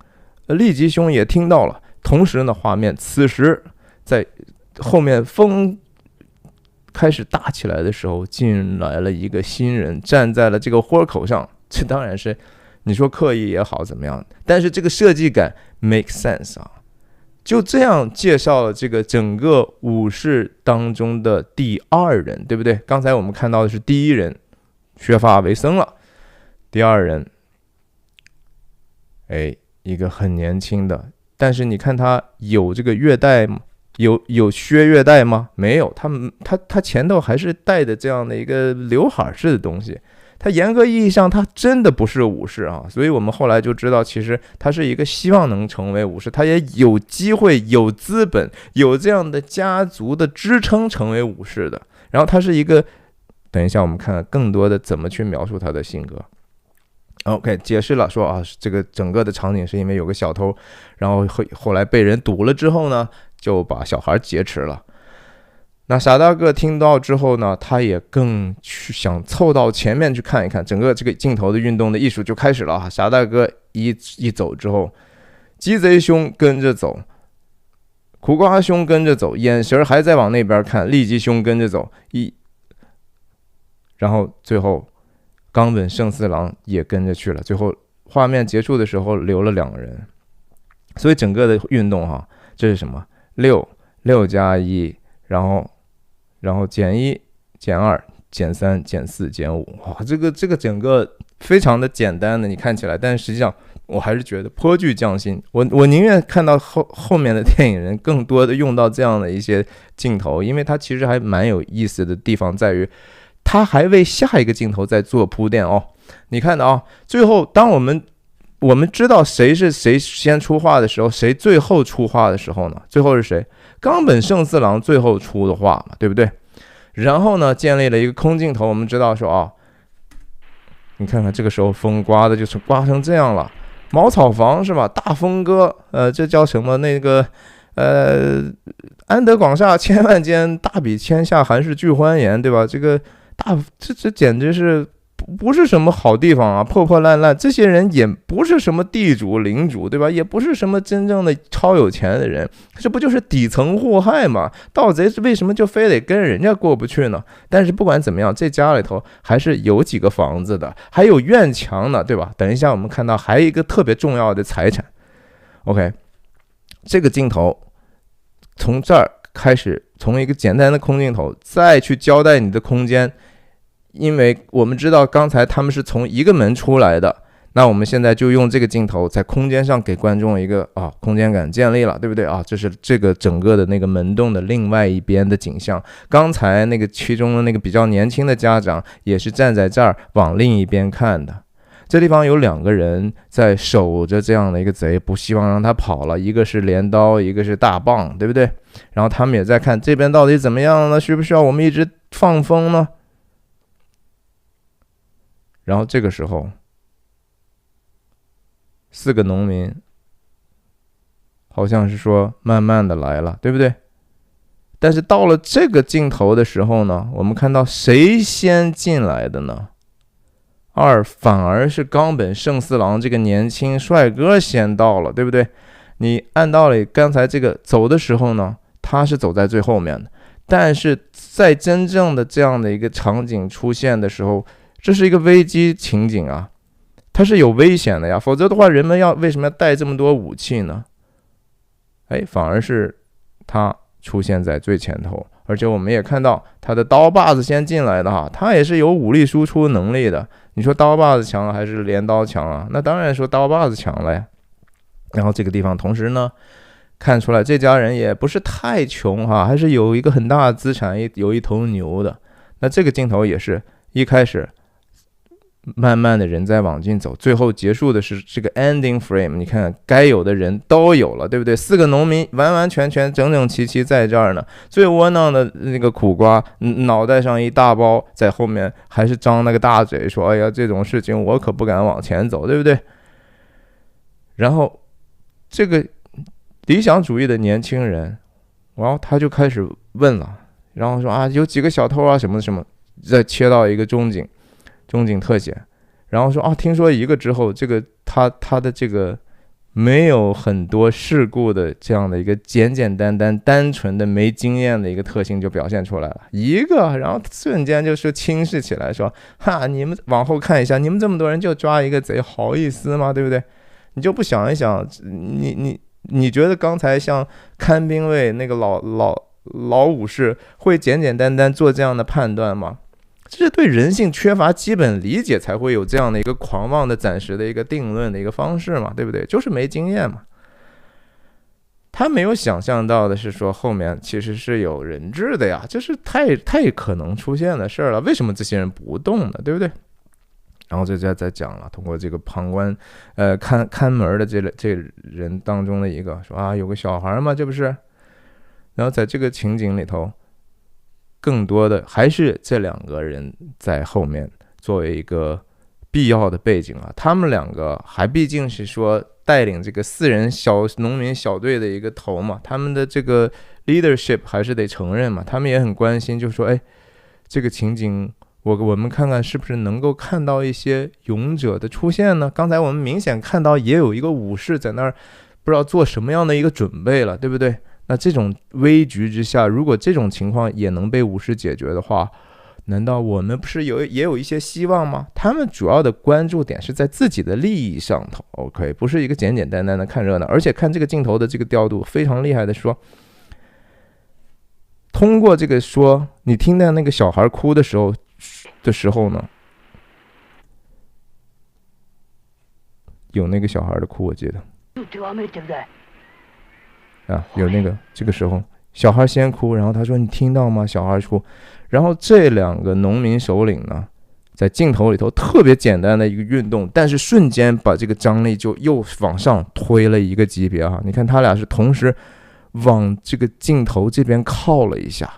利吉兄也听到了，同时呢，画面此时在后面风开始大起来的时候，进来了一个新人，站在了这个豁口上。这当然是你说刻意也好怎么样，但是这个设计感 make sense 啊。就这样介绍了这个整个武士当中的第2人，对不对？刚才我们看到的是第1人削发为僧了，第2人，一个很年轻的，但是你看他有这个月带吗？有削月带吗？没有，他前头还是带的这样的一个刘海式的东西。他严格意义上他真的不是武士啊，所以我们后来就知道，其实他是一个希望能成为武士，他也有机会、有资本、有这样的家族的支撑成为武士的。然后他是一个，等一下我们看更多的怎么去描述他的性格。OK， 解释了说啊，这个整个的场景是因为有个小偷，然后后来被人堵了之后呢，就把小孩劫持了。那傻大个听到之后呢，他也更去想凑到前面去看一看，整个这个镜头的运动的艺术就开始了啊！傻大个一走之后，鸡贼兄跟着走，苦瓜兄跟着走，眼神还在往那边看，利吉兄跟着走，然后最后冈本胜四郎也跟着去了。最后画面结束的时候留了2个人，所以整个的运动哈，这是什么？6加1，然后减1、减2、减3、减4、减5，哇，这个整个非常的简单的，你看起来，但是实际上我还是觉得颇具匠心。我宁愿看到后面的电影人更多的用到这样的一些镜头，因为它其实还蛮有意思的地方在于，它还为下一个镜头在做铺垫哦。你看到啊，最后当我们知道谁先出话的时候，谁最后出话的时候呢？最后是谁？冈本胜四郎最后出的话嘛，对不对？然后呢，建立了一个空镜头，我们知道说啊，你看看这个时候风刮的就是刮成这样了，茅草房是吧？大风哥，这叫什么？那个安得广厦千万间，大比天下寒士俱欢颜，对吧？这简直是不是什么好地方啊，破破烂烂。这些人也不是什么地主领主，对吧？也不是什么真正的超有钱的人，这不就是底层祸害吗？盗贼为什么就非得跟人家过不去呢？但是不管怎么样，这家里头还是有几个房子的，还有院墙呢，对吧？等一下我们看到还有一个特别重要的财产。OK， 这个镜头从这儿开始，从一个简单的空镜头再去交代你的空间。因为我们知道刚才他们是从一个门出来的，那我们现在就用这个镜头在空间上给观众一个空间感建立了，对不对啊？这是这个整个的那个门洞的另外一边的景象。刚才那个其中的那个比较年轻的家长也是站在这儿往另一边看的。这地方有2个人在守着这样的一个贼，不希望让他跑了，一个是镰刀，一个是大棒，对不对？然后他们也在看这边到底怎么样呢？需不需要我们一直放风呢？然后这个时候4个农民好像是说慢慢的来了，对不对？但是到了这个镜头的时候呢，我们看到谁先进来的呢？反而是冈本胜四郎这个年轻帅哥先到了，对不对？你按道理刚才这个走的时候呢，他是走在最后面的，但是在真正的这样的一个场景出现的时候，这是一个危机情景啊，它是有危险的呀，否则的话人们为什么要带这么多武器呢？反而是他出现在最前头，而且我们也看到他的刀把子先进来的哈，他也是有武力输出能力的。你说刀把子强还是镰刀强啊？那当然说刀把子强了呀。然后这个地方同时呢，看出来这家人也不是太穷哈，还是有一个很大的资产，有一头牛的。那这个镜头也是一开始慢慢的人在往进走，最后结束的是这个 ending frame， 你看该有的人都有了，对不对？4个农民完完全全整整齐齐在这儿呢，最窝囊的那个苦瓜脑袋上一大包，在后面还是张那个大嘴说，哎呀，这种事情我可不敢往前走，对不对？然后这个理想主义的年轻人，然后他就开始问了，然后说有几个小偷啊什么什么，再切到一个中景特写，然后说听说一个之后，这个他的这个没有很多事故的这样的一个简简单单单纯的没经验的一个特性就表现出来了，一个，然后瞬间就说轻视起来，说你们往后看一下，你们这么多人就抓一个贼，好意思吗？对不对？你就不想一想，你觉得刚才像看兵卫那个老武士会简简单单做这样的判断吗？这是对人性缺乏基本理解才会有这样的一个狂妄的暂时的一个定论的一个方式嘛，对不对？就是没经验嘛。他没有想象到的是说后面其实是有人质的呀，这是太可能出现的事儿了。为什么这些人不动呢？对不对？然后这再讲了，通过这个旁观看门的这人当中的一个说有个小孩嘛，这不是？然后在这个情景里头，更多的还是这2个人在后面作为一个必要的背景啊。他们2个还毕竟是说带领这个4人小农民小队的一个头嘛，他们的这个 leadership 还是得承认嘛。他们也很关心，就说这个情景我们看看是不是能够看到一些勇者的出现呢？刚才我们明显看到也有一个武士在那儿不知道做什么样的一个准备了，对不对？那这种危局之下，如果这种情况也能被武士解决的话，难道我们不是也有一些希望吗？他们主要的关注点是在自己的利益上头 ，OK， 不是一个简简单单的看热闹。而且看这个镜头的这个调度非常厉害的说，通过这个说，你听到那个小孩哭的时候呢，有那个小孩的哭，我记得。有那个这个时候小孩先哭，然后他说你听到吗？小孩哭，然后这2个农民首领呢，在镜头里头特别简单的一个运动，但是瞬间把这个张力就又往上推了一个级别你看他俩是同时往这个镜头这边靠了一下，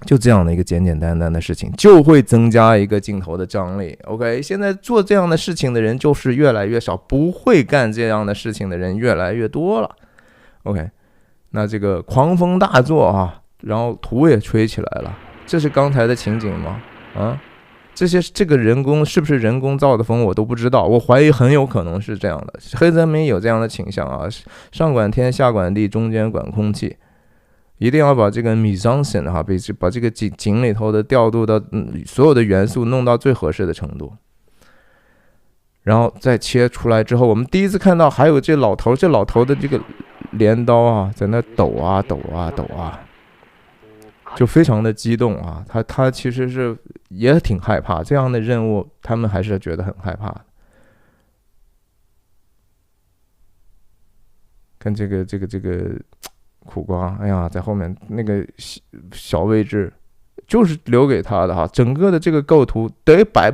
就这样的一个简简单单的事情就会增加一个镜头的张力。 OK， 现在做这样的事情的人就是越来越少，不会干这样的事情的人越来越多了。OK，那这个狂风大作啊，然后土也吹起来了，这是刚才的情景吗？啊，这个人工是不是人工造的风我都不知道，我怀疑很有可能是这样的。黑泽明有这样的倾向啊，上管天下管地，中间管空气，一定要把这个mise en scène哈，把这个景里头的调度到所有的元素弄到最合适的程度。然后再切出来之后，我们第一次看到还有这老头的这个镰刀啊，在那抖啊，就非常的激动啊。他其实是也挺害怕这样的任务，他们还是觉得很害怕的。看这个苦瓜，哎呀，在后面那个小位置。就是留给他的哈，整个的这个构图得摆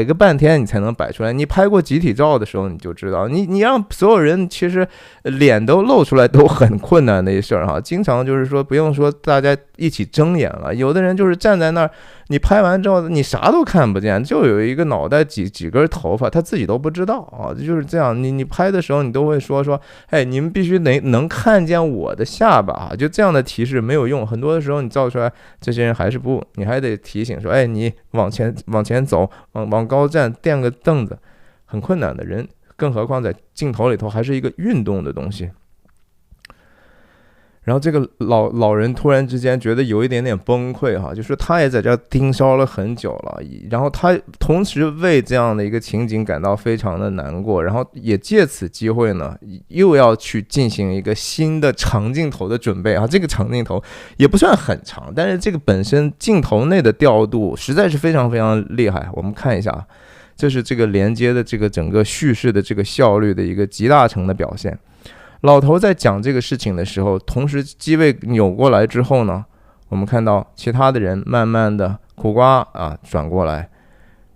个半天你才能摆出来。你拍过集体照的时候你就知道，你让所有人其实脸都露出来都很困难的一事儿哈。经常就是说不用说大家一起睁眼了，有的人就是站在那儿，你拍完之后你啥都看不见，就有一个脑袋几根头发，他自己都不知道啊，就是这样。你拍的时候你都会说，哎，你们必须能看见我的下巴啊，就这样的提示没有用。很多的时候你照出来，这些人还是不，你还得提醒说，哎，你往前走，往高站，垫个凳子，很困难的人，更何况在镜头里头还是一个运动的东西。然后这个老人突然之间觉得有一点点崩溃哈，就是他也在这盯梢了很久了，然后他同时为这样的一个情景感到非常的难过，然后也借此机会呢，又要去进行一个新的长镜头的准备啊。这个长镜头也不算很长，但是这个本身镜头内的调度实在是非常非常厉害。我们看一下，这是这个连接的这个整个叙事的这个效率的一个极大成的表现。老头在讲这个事情的时候，同时机位扭过来之后呢，我们看到其他的人慢慢的苦瓜啊转过来，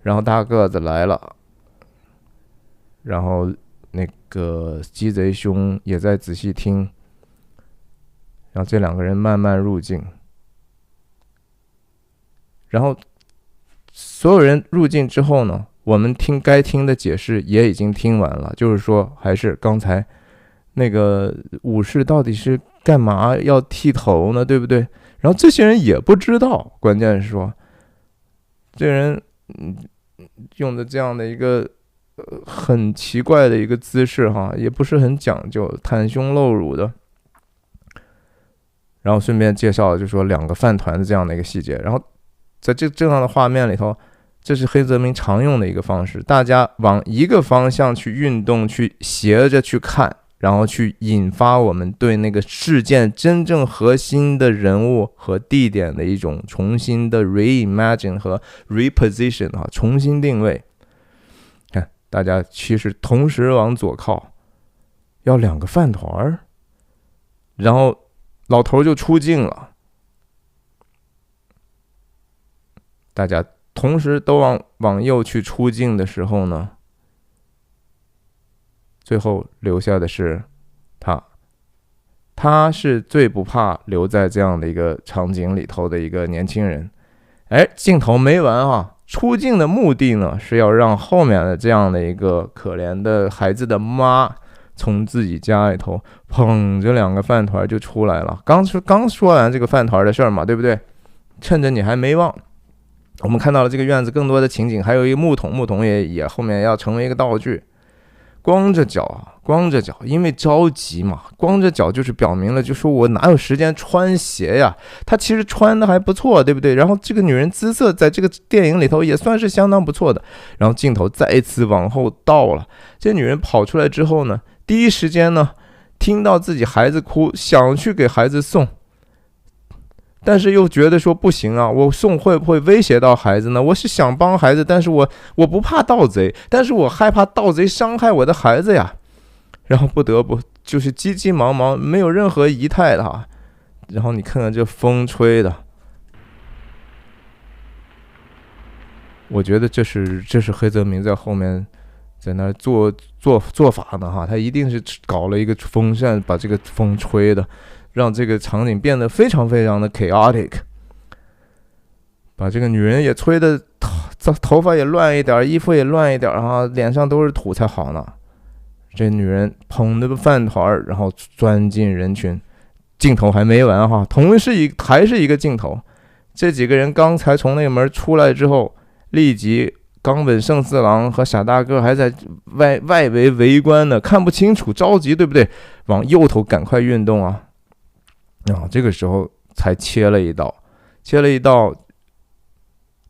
然后大个子来了，然后那个鸡贼兄也在仔细听，然后这两个人慢慢入镜，然后所有人入镜之后呢，我们该听的解释也已经听完了，就是说还是刚才那个武士到底是干嘛要剃头呢，对不对？然后这些人也不知道，关键是说这人用的这样的一个很奇怪的一个姿势哈，也不是很讲究，袒胸露乳的。然后顺便介绍就说两个饭团的这样的一个细节，然后在这样的画面里头，这是黑泽明常用的一个方式，大家往一个方向去运动，去斜着去看，然后去引发我们对那个事件真正核心的人物和地点的一种重新的 reimagine 和 reposition 啊，重新定位。看大家其实同时往左靠，要两个饭团，然后老头就出镜了，大家同时都往右去出镜的时候呢，最后留下的是他是最不怕留在这样的一个场景里头的一个年轻人。哎，镜头没完啊！出镜的目的呢，是要让后面的这样的一个可怜的孩子的妈从自己家里头捧着两个饭团就出来了。刚说完这个饭团的事儿嘛，对不对？趁着你还没忘，我们看到了这个院子更多的情景，还有一个木桶也后面要成为一个道具。光着脚，因为着急嘛，光着脚就是表明了，就说我哪有时间穿鞋呀？他其实穿的还不错，对不对？然后这个女人姿色在这个电影里头也算是相当不错的。然后镜头再一次往后倒了，这女人跑出来之后呢，第一时间呢，听到自己孩子哭，想去给孩子送，但是又觉得说不行啊，我送会不会威胁到孩子呢？我是想帮孩子，但是我不怕盗贼，但是我害怕盗贼伤害我的孩子呀。然后不得不就是急急忙忙，没有任何仪态的哈。然后你看看这风吹的，我觉得这是黑泽明在后面在那做法呢哈，他一定是搞了一个风扇，把这个风吹的，让这个场景变得非常非常的 chaotic， 把这个女人也吹的头发也乱一点，衣服也乱一点啊，脸上都是土才好呢。这女人捧着个饭团，然后钻进人群，镜头还没完哈，还是一个镜头。这几个人刚才从那个门出来之后，立即冈本胜四郎和傻大个还在外围围观呢，看不清楚，着急，对不对？往右头赶快运动啊！这个时候才切了一刀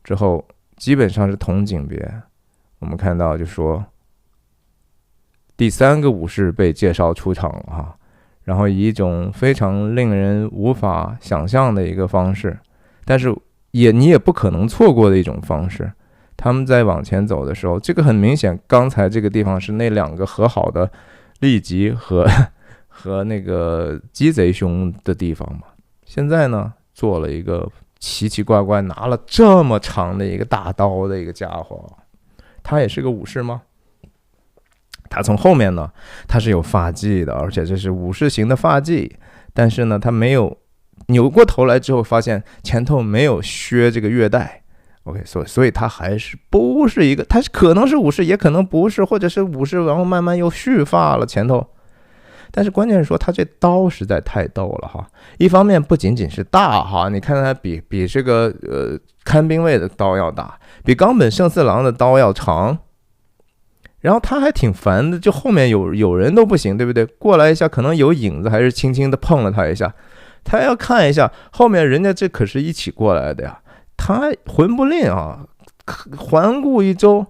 之后，基本上是同景别。我们看到就说，第3个武士被介绍出场了哈，然后以一种非常令人无法想象的一个方式，但是你也不可能错过的一种方式。他们在往前走的时候，这个很明显，刚才这个地方是那2个和好的利吉和那个鸡贼兄的地方嘛。现在呢，做了一个奇奇怪怪拿了这么长的一个大刀的一个家伙，他也是个武士吗？他从后面呢，他是有发髻的，而且这是武士型的发髻，但是呢，他没有扭过头来之后，发现前头没有削这个月带。OK， 所以他还是不是一个，他可能是武士，也可能不是，或者是武士，然后慢慢又蓄发了前头。但是关键是说，他这刀实在太逗了哈！一方面不仅仅是大哈，你看他比这个看兵卫的刀要大，比冈本胜四郎的刀要长。然后他还挺烦的，就后面有人都不行，对不对？过来一下，可能有影子，还是轻轻的碰了他一下，他要看一下后面人家这可是一起过来的呀。他魂不吝啊，环顾一周，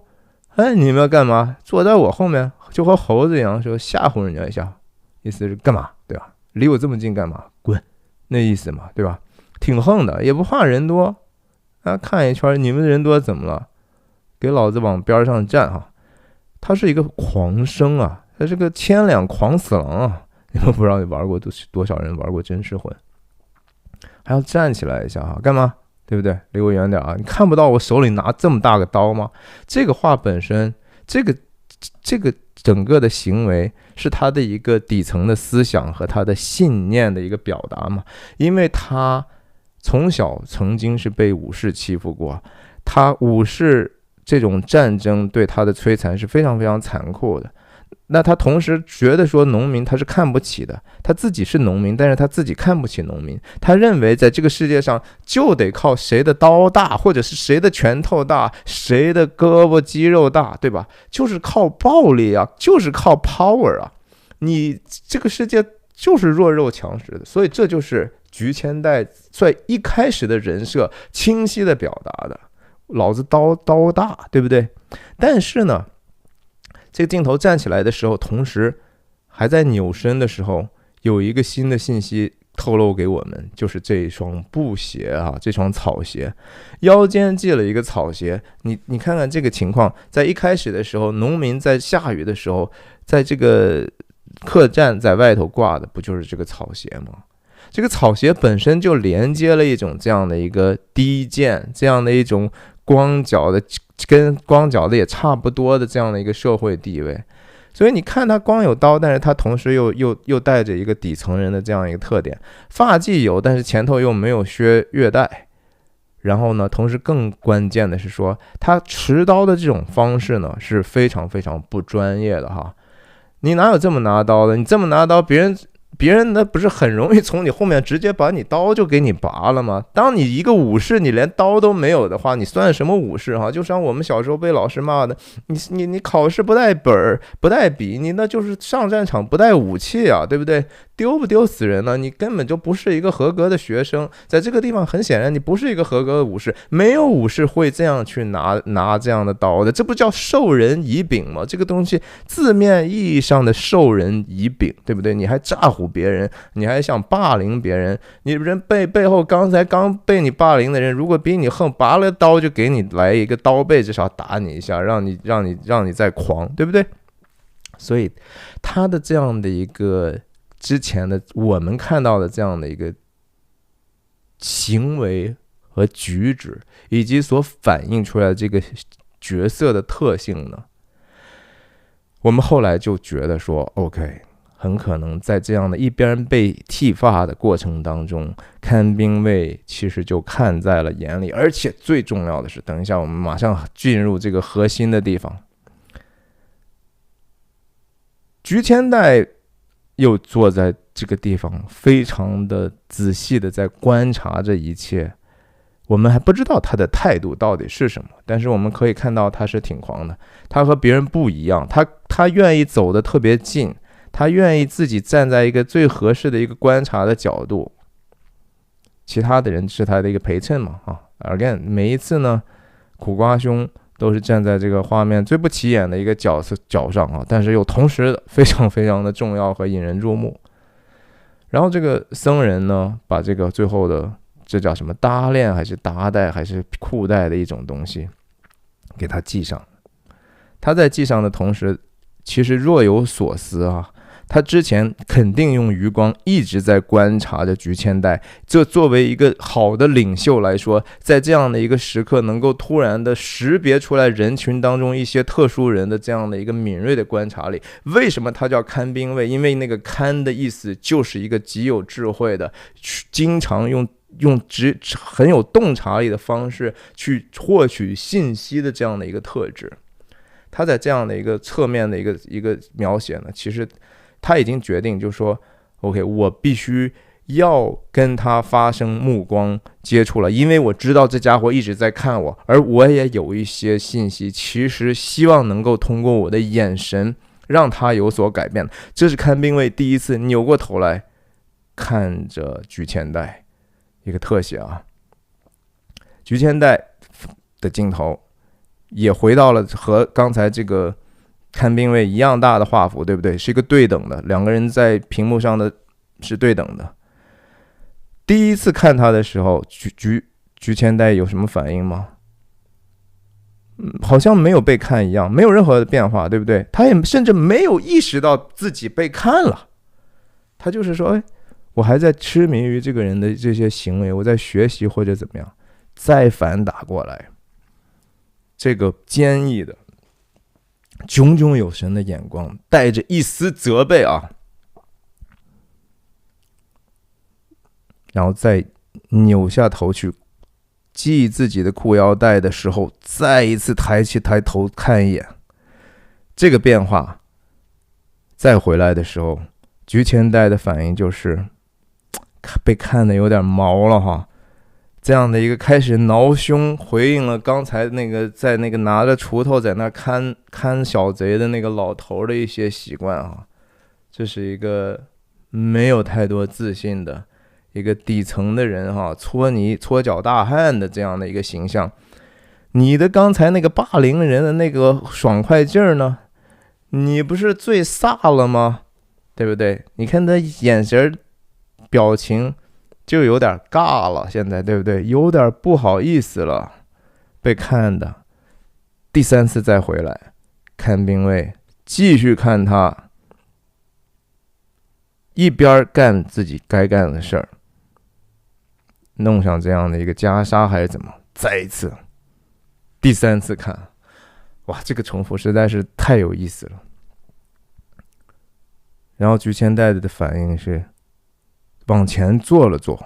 哎，你们要干嘛？坐在我后面，就和猴子一样，说吓唬人家一下，意思是干嘛，对吧？离我这么近干嘛？滚，那意思嘛，对吧？挺横的，也不怕人多啊。看一圈，你们人多怎么了？给老子往边上站哈！他是一个狂生啊，他是个千两狂死狼啊！你们不知道你玩过多少人玩过真实魂，还要站起来一下哈，干嘛？对不对？离我远点啊！你看不到我手里拿这么大个刀吗？这个话本身，这个整个的行为是他的一个底层的思想和他的信念的一个表达嘛。因为他从小曾经是被武士欺负过，他武士这种战争对他的摧残是非常非常残酷的。那他同时觉得说农民他是看不起的，他自己是农民，但是他自己看不起农民。他认为在这个世界上就得靠谁的刀大，或者是谁的拳头大，谁的胳膊肌肉大，对吧？就是靠暴力啊，就是靠 power 啊。你这个世界就是弱肉强食的，所以这就是菊千代在一开始的人设清晰的表达的，老子刀大，对不对？但是呢，这个镜头站起来的时候，同时还在扭身的时候，有一个新的信息透露给我们，就是这一双布鞋啊，这双草鞋，腰间系了一个草鞋。你看看这个情况，在一开始的时候，农民在下雨的时候，在这个客栈在外头挂的，不就是这个草鞋吗？这个草鞋本身就连接了一种这样的一个低贱，这样的一种光脚的，跟光脚的也差不多的这样的一个社会地位。所以你看他光有刀，但是他同时又带着一个底层人的这样一个特点，发髻有，但是前头又没有削月带。然后呢，同时更关键的是说，他持刀的这种方式呢是非常非常不专业的哈。你哪有这么拿刀的？你这么拿刀，别人那不是很容易从你后面直接把你刀就给你拔了吗？当你一个武士，你连刀都没有的话，你算什么武士哈？就像我们小时候被老师骂的，你考试不带本不带笔，你那就是上战场不带武器啊，对不对？丢不丢死人呢？你根本就不是一个合格的学生。在这个地方，很显然你不是一个合格的武士，没有武士会这样去拿这样的刀的，这不叫授人以柄吗？这个东西字面意义上的授人以柄，对不对？你还诈唬别人，你还想霸凌别人，你人背后刚被你霸凌的人，如果比你横，拔了刀就给你来一个刀背，至少打你一下，让你再狂，对不对？所以他的这样的一个之前的我们看到的这样的一个行为和举止，以及所反映出来的这个角色的特性呢，我们后来就觉得说 OK， 很可能在这样的一边被剃发的过程当中，看兵卫其实就看在了眼里。而且最重要的是，等一下我们马上进入这个核心的地方，菊千代又坐在这个地方，非常的仔细的在观察这一切。我们还不知道他的态度到底是什么，但是我们可以看到他是挺狂的，他和别人不一样，他愿意走得特别近，他愿意自己站在一个最合适的一个观察的角度，其他的人是他的一个陪衬嘛again， 每一次呢，苦瓜兄都是站在这个画面最不起眼的一个角上但是又同时非常非常的重要和引人注目。然后这个僧人呢，把这个最后的这叫什么搭链还是搭带还是裤带的一种东西给他系上。他在系上的同时，其实若有所思他之前肯定用余光一直在观察着菊千代，这作为一个好的领袖来说，在这样的一个时刻能够突然的识别出来人群当中一些特殊人的这样的一个敏锐的观察力。为什么他叫看兵卫？因为那个看的意思就是一个极有智慧的，经常用很有洞察力的方式去获取信息的这样的一个特质。他在这样的一个侧面的一个描写呢，其实他已经决定，就是说 OK， 我必须要跟他发生目光接触了，因为我知道这家伙一直在看我，而我也有一些信息，其实希望能够通过我的眼神让他有所改变。这是看兵卫第一次扭过头来看着菊千代，一个特写菊千代的镜头也回到了和刚才这个看兵卫一样大的画幅，对不对？是一个对等的，两个人在屏幕上的是对等的。第一次看他的时候，菊千代有什么反应吗？好像没有被看一样，没有任何的变化，对不对？他也甚至没有意识到自己被看了，他就是说，我还在痴迷于这个人的这些行为，我在学习或者怎么样。再反打过来，这个坚毅的炯炯有神的眼光，带着一丝责备然后再扭下头去系自己的裤腰带的时候，再一次抬头看一眼。这个变化再回来的时候，菊千代的反应就是被看得有点毛了这样的一个开始挠胸，回应了刚才那个在那个拿着锄头在那看小贼的那个老头的一些习惯这是一个没有太多自信的一个底层的人搓脚大汉的这样的一个形象。你的刚才那个霸凌人的那个爽快劲儿呢？你不是最飒了吗？对不对？你看他眼神表情就有点尬了，现在对不对？有点不好意思了，被看的。第三次再回来，看兵卫继续看他，一边干自己该干的事儿，弄上这样的一个袈裟还是怎么？再一次，第三次看，哇，这个重复实在是太有意思了。然后菊千代的反应是往前坐了坐。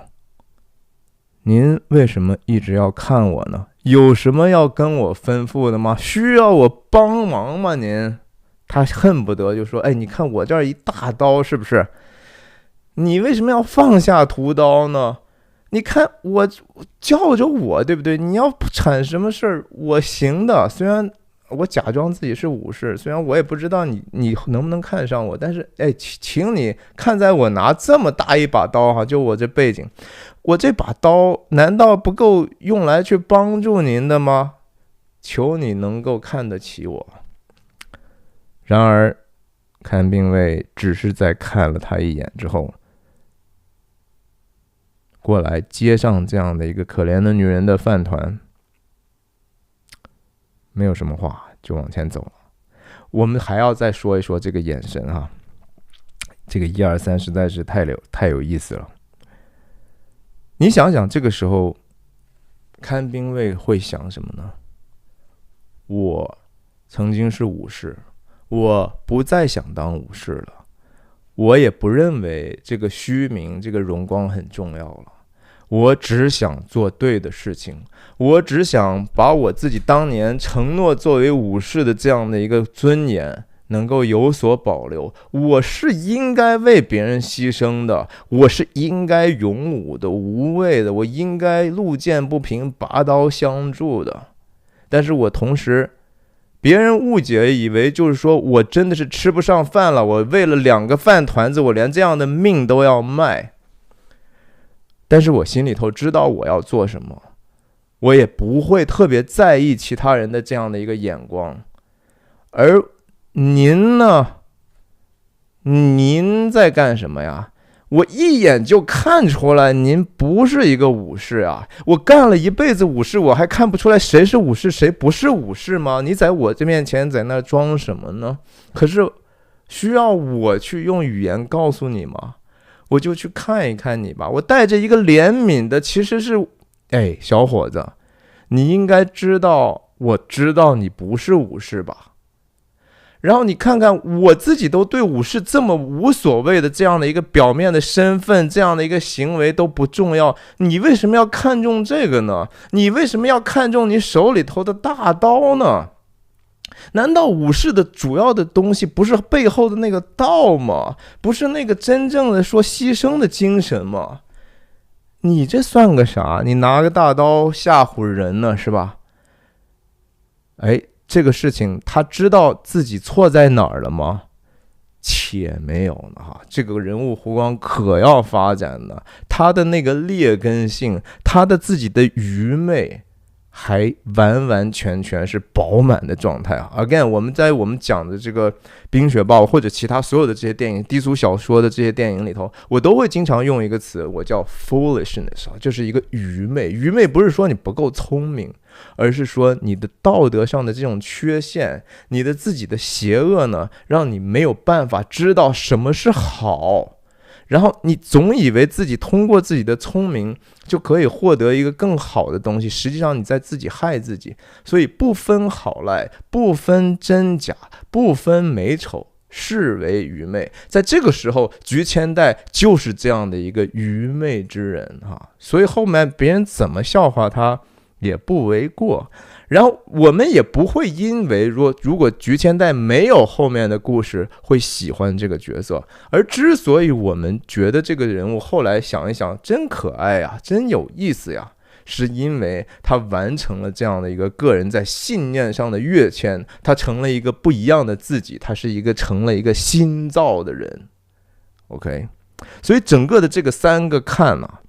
您为什么一直要看我呢？有什么要跟我吩咐的吗？需要我帮忙吗您？他恨不得就说，你看我这儿一大刀是不是？你为什么要放下屠刀呢？你看我叫着我，对不对？你要产什么事儿，我行的。虽然我假装自己是武士，虽然我也不知道你能不能看上我，但是请你看在我拿这么大一把刀就我这背景，我这把刀难道不够用来去帮助您的吗？求你能够看得起我。然而看兵卫只是在看了他一眼之后，过来接上这样的一个可怜的女人的饭团，没有什么话就往前走了。我们还要再说一说这个眼神这个1、2、3实在是太有意思了。你想想这个时候看兵卫会想什么呢？我曾经是武士，我不再想当武士了，我也不认为这个虚名这个荣光很重要了，我只想做对的事情，我只想把我自己当年承诺作为武士的这样的一个尊严能够有所保留，我是应该为别人牺牲的，我是应该勇武的、无畏的，我应该路见不平拔刀相助的。但是我同时，别人误解以为就是说我真的是吃不上饭了，我为了2个饭团子，我连这样的命都要卖。但是我心里头知道我要做什么，我也不会特别在意其他人的这样的一个眼光。而您呢？您在干什么呀？我一眼就看出来您不是一个武士啊！我干了一辈子武士，我还看不出来谁是武士谁不是武士吗？你在我这面前在那装什么呢？可是需要我去用语言告诉你吗？我就去看一看你吧。我带着一个怜悯的，其实是，小伙子，你应该知道，我知道你不是武士吧？然后你看看我自己都对武士这么无所谓的这样的一个表面的身份，这样的一个行为都不重要，你为什么要看重这个呢？你为什么要看重你手里头的大刀呢？难道武士的主要的东西不是背后的那个道吗？不是那个真正的说牺牲的精神吗？你这算个啥？你拿个大刀吓唬人呢，是吧？这个事情他知道自己错在哪儿了吗？且没有呢哈，这个人物弧光可要发展呢，他的那个劣根性，他的自己的愚昧，还完完全全是饱满的状态啊 ！Again， 我们讲的这个《冰雪暴》或者其他所有的这些电影、低俗小说的这些电影里头，我都会经常用一个词，我叫 foolishness 啊，就是一个愚昧。愚昧不是说你不够聪明，而是说你的道德上的这种缺陷，你的自己的邪恶呢，让你没有办法知道什么是好。然后你总以为自己通过自己的聪明就可以获得一个更好的东西，实际上你在自己害自己。所以不分好赖，不分真假，不分美丑，视为愚昧。在这个时候，菊千代就是这样的一个愚昧之人哈，所以后面别人怎么笑话他也不为过。然后我们也不会因为说如果菊千代没有后面的故事会喜欢这个角色，而之所以我们觉得这个人物后来想一想真可爱呀，真有意思呀，是因为他完成了这样的一个个人在信念上的跃迁，他成了一个不一样的自己，他是成了一个新造的人。 OK， 所以整个的这个3个看啊，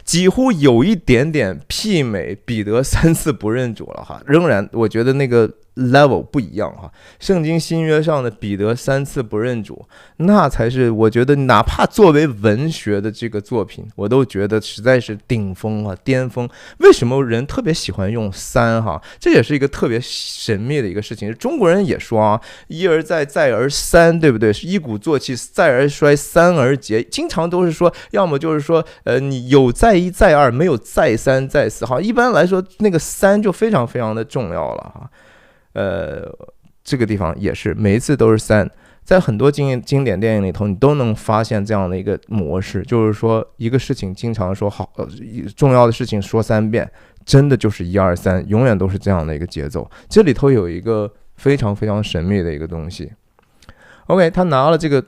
几乎有一点点媲美彼得3次不认主了哈，仍然我觉得那个 level 不一样哈。圣经新约上的彼得3次不认主，那才是我觉得哪怕作为文学的这个作品，我都觉得实在是顶峰啊，巅峰。为什么人特别喜欢用3哈？这也是一个特别神秘的一个事情。中国人也说啊，一而再，再而三，对不对？是一鼓作气，再而衰，三而竭。经常都是说，要么就是说，你有再一再二，没有再三再四。好，一般来说，那个3就非常非常的重要了哈。这个地方也是每一次都是3，在很多经典电影里头，你都能发现这样的一个模式，就是说一个事情经常说好，重要的事情说3遍，真的就是1、2、3，永远都是这样的一个节奏。这里头有一个非常非常神秘的一个东西。OK， 他拿了这个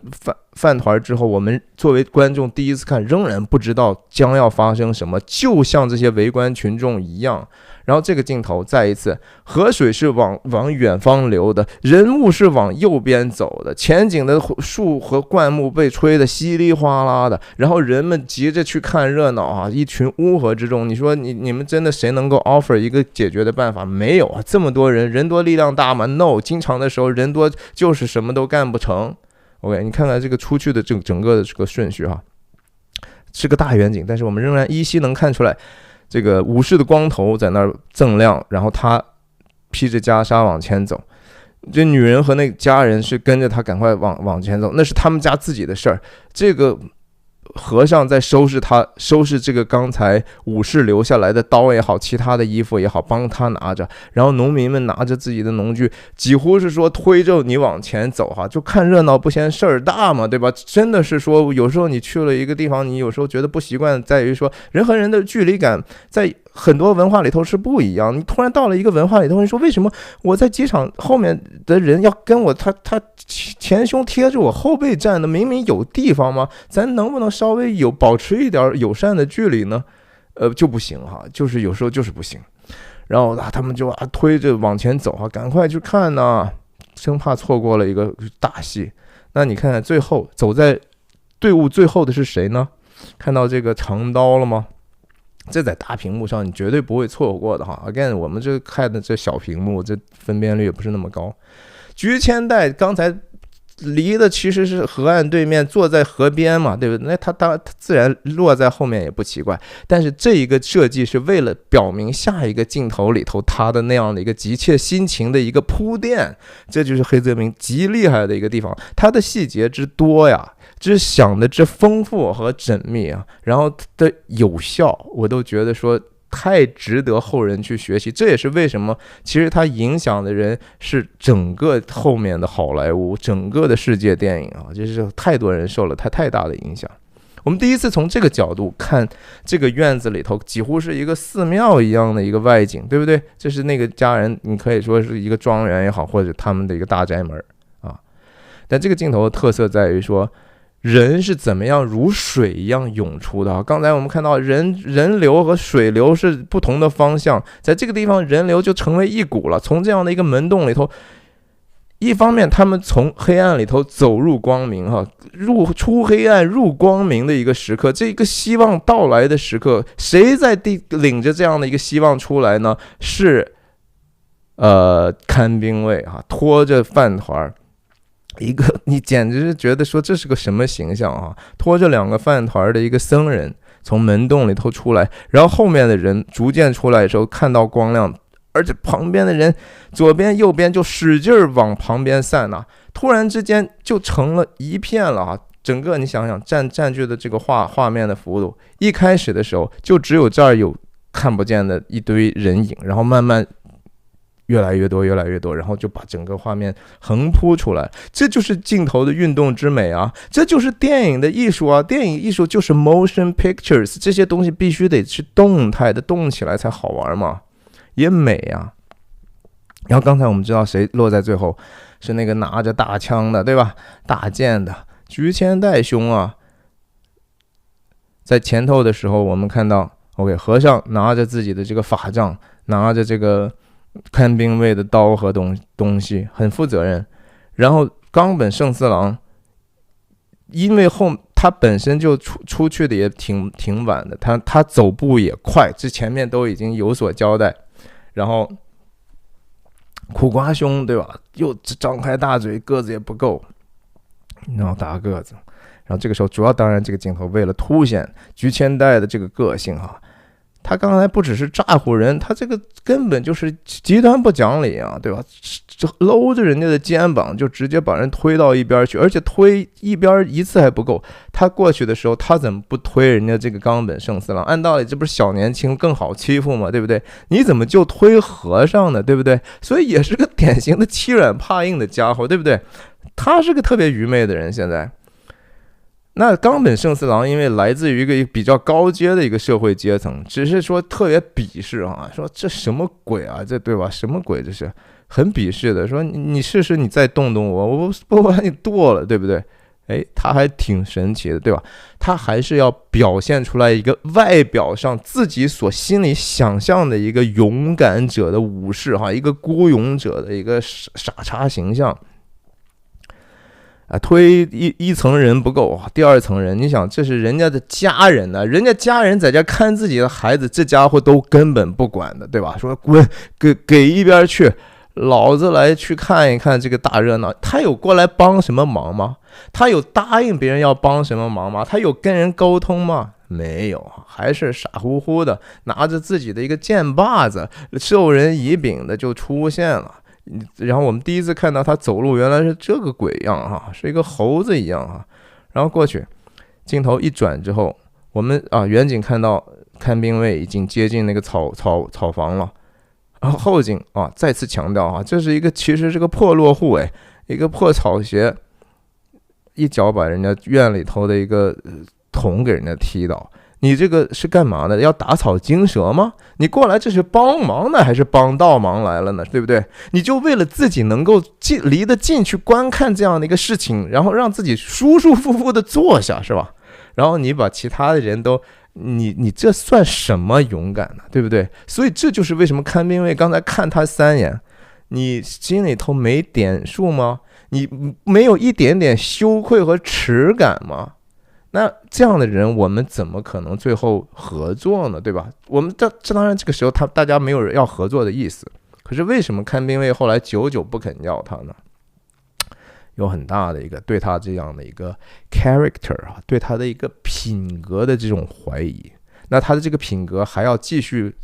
饭团之后，我们作为观众第一次看，仍然不知道将要发生什么，就像这些围观群众一样。然后这个镜头再一次，河水是往远方流的，人物是往右边走的，前景的树和灌木被吹得稀里哗啦的，然后人们急着去看热闹啊，一群乌合之众。你说你们真的谁能够 offer 一个解决的办法？没有啊，这么多人，人多力量大嘛 ？No， 经常的时候人多就是什么都干不成。OK， 你看看这个出去的整个的这个顺序哈，是个大远景，但是我们仍然依稀能看出来。这个武士的光头在那儿锃亮，然后他披着袈裟往前走，这女人和那家人是跟着他赶快往前走，那是他们家自己的事儿。这个和尚在收拾这个刚才武士留下来的刀也好，其他的衣服也好，帮他拿着。然后农民们拿着自己的农具，几乎是说推着你往前走哈，就看热闹不嫌事儿大嘛，对吧？真的是说，有时候你去了一个地方，你有时候觉得不习惯，在于说人和人的距离感在很多文化里头是不一样。你突然到了一个文化里头，你说为什么我在机场后面的人要跟我他前胸贴着我后背站的，明明有地方吗？咱能不能稍微保持一点友善的距离呢？就不行哈，就是有时候就是不行。然后他们就推着往前走赶快去看呐，生怕错过了一个大戏。那你看看最后走在队伍最后的是谁呢？看到这个长刀了吗？这在大屏幕上你绝对不会错过的哈。Again， 我们这看的这小屏幕，这分辨率也不是那么高。菊千代刚才离的其实是河岸对面，坐在河边嘛，对不对？那他自然落在后面也不奇怪。但是这一个设计是为了表明下一个镜头里头他的那样的一个急切心情的一个铺垫，这就是黑泽明极厉害的一个地方，他的细节之多呀，之想的之丰富和缜密啊，然后的有效，我都觉得说太值得后人去学习。这也是为什么其实他影响的人是整个后面的好莱坞，整个的世界电影啊，就是太多人受了他太大的影响。我们第一次从这个角度看这个院子里头几乎是一个寺庙一样的一个外景，对不对？这是那个家人，你可以说是一个庄园也好，或者他们的一个大宅门啊。但这个镜头的特色在于说人是怎么样如水一样涌出的。刚才我们看到人流和水流是不同的方向，在这个地方人流就成为一股了。从这样的一个门洞里头，一方面他们从黑暗里头走入光明出黑暗入光明的一个时刻，这个希望到来的时刻，谁在领着这样的一个希望出来呢？是看兵卫拖着饭团，一个你简直是觉得说这是个什么形象啊！拖着2个饭团的一个僧人从门洞里头出来，然后后面的人逐渐出来的时候看到光亮，而且旁边的人左边右边就使劲往旁边散突然之间就成了一片了整个你想想占据的这个画面的幅度，一开始的时候就只有这儿有看不见的一堆人影，然后慢慢越来越多，然后就把整个画面横铺出来。这就是镜头的运动之美啊，这就是电影的艺术啊！电影艺术就是 motion pictures， 这些东西必须得是动态的，动起来才好玩嘛，也美啊。然后刚才我们知道谁落在最后，是那个拿着大枪的，对吧？大剑的菊千代兄啊。在前头的时候，我们看到 OK 和尚拿着自己的这个法杖，拿着这个看兵卫的刀和东西，很负责任。然后冈本胜四郎，因为他本身就出去的也挺晚的，他走步也快，这前面都已经有所交代。然后苦瓜兄，对吧？又张开大嘴，个子也不够，然后大个子。然后这个时候，主要当然这个镜头为了凸显菊千代的这个个性他刚才不只是诈唬人，他这个根本就是极端不讲理啊，对吧？搂着人家的肩膀就直接把人推到一边去，而且推一边一次还不够，他过去的时候他怎么不推人家这个冈本胜四郎？按道理这不是小年轻更好欺负吗？对不对？你怎么就推和尚呢？对不对？所以也是个典型的欺软怕硬的家伙，对不对？他是个特别愚昧的人。现在那冈本胜四郎因为来自于一个比较高阶的一个社会阶层，只是说特别鄙视说这什么鬼啊，这对吧？什么鬼？这是很鄙视的，说你试试你再动我，我不把你剁了，对不对？他还挺神奇的，对吧？他还是要表现出来一个外表上自己所心里想象的一个勇敢者的武士一个孤勇者的一个傻叉形象。推一层人不够，第二层人，你想这是人家的家人呢，人家家人在家看自己的孩子，这家伙都根本不管的，对吧？说滚，给一边去，老子来去看一看这个大热闹。他有过来帮什么忙吗？他有答应别人要帮什么忙吗？他有跟人沟通吗？没有，还是傻乎乎的拿着自己的一个剑把子，授人以柄的就出现了。然后我们第一次看到他走路原来是这个鬼样是一个猴子一样然后过去镜头一转之后，我们远景看到看兵卫已经接近那个草房了，然后后景再次强调这是一个其实是个破落户一个破草鞋，一脚把人家院里头的一个桶给人家踢倒。你这个是干嘛的？要打草惊蛇吗？你过来这是帮忙呢，还是帮倒忙来了呢？对不对？你就为了自己能够离得近去观看这样的一个事情，然后让自己舒舒服服的坐下，是吧？然后你把其他的人都，你这算什么勇敢呢？对不对？所以这就是为什么看兵卫刚才看他3眼，你心里头没点数吗？你没有一点点羞愧和耻感吗？那这样的人，我们怎么可能最后合作呢？对吧？我们这当然这个时候大家没有人要合作的意思。可是为什么看兵卫后来久久不肯要他呢？有很大的一个对他这样的一个 character 啊，对他的一个品格的这种怀疑。那他的这个品格还要继续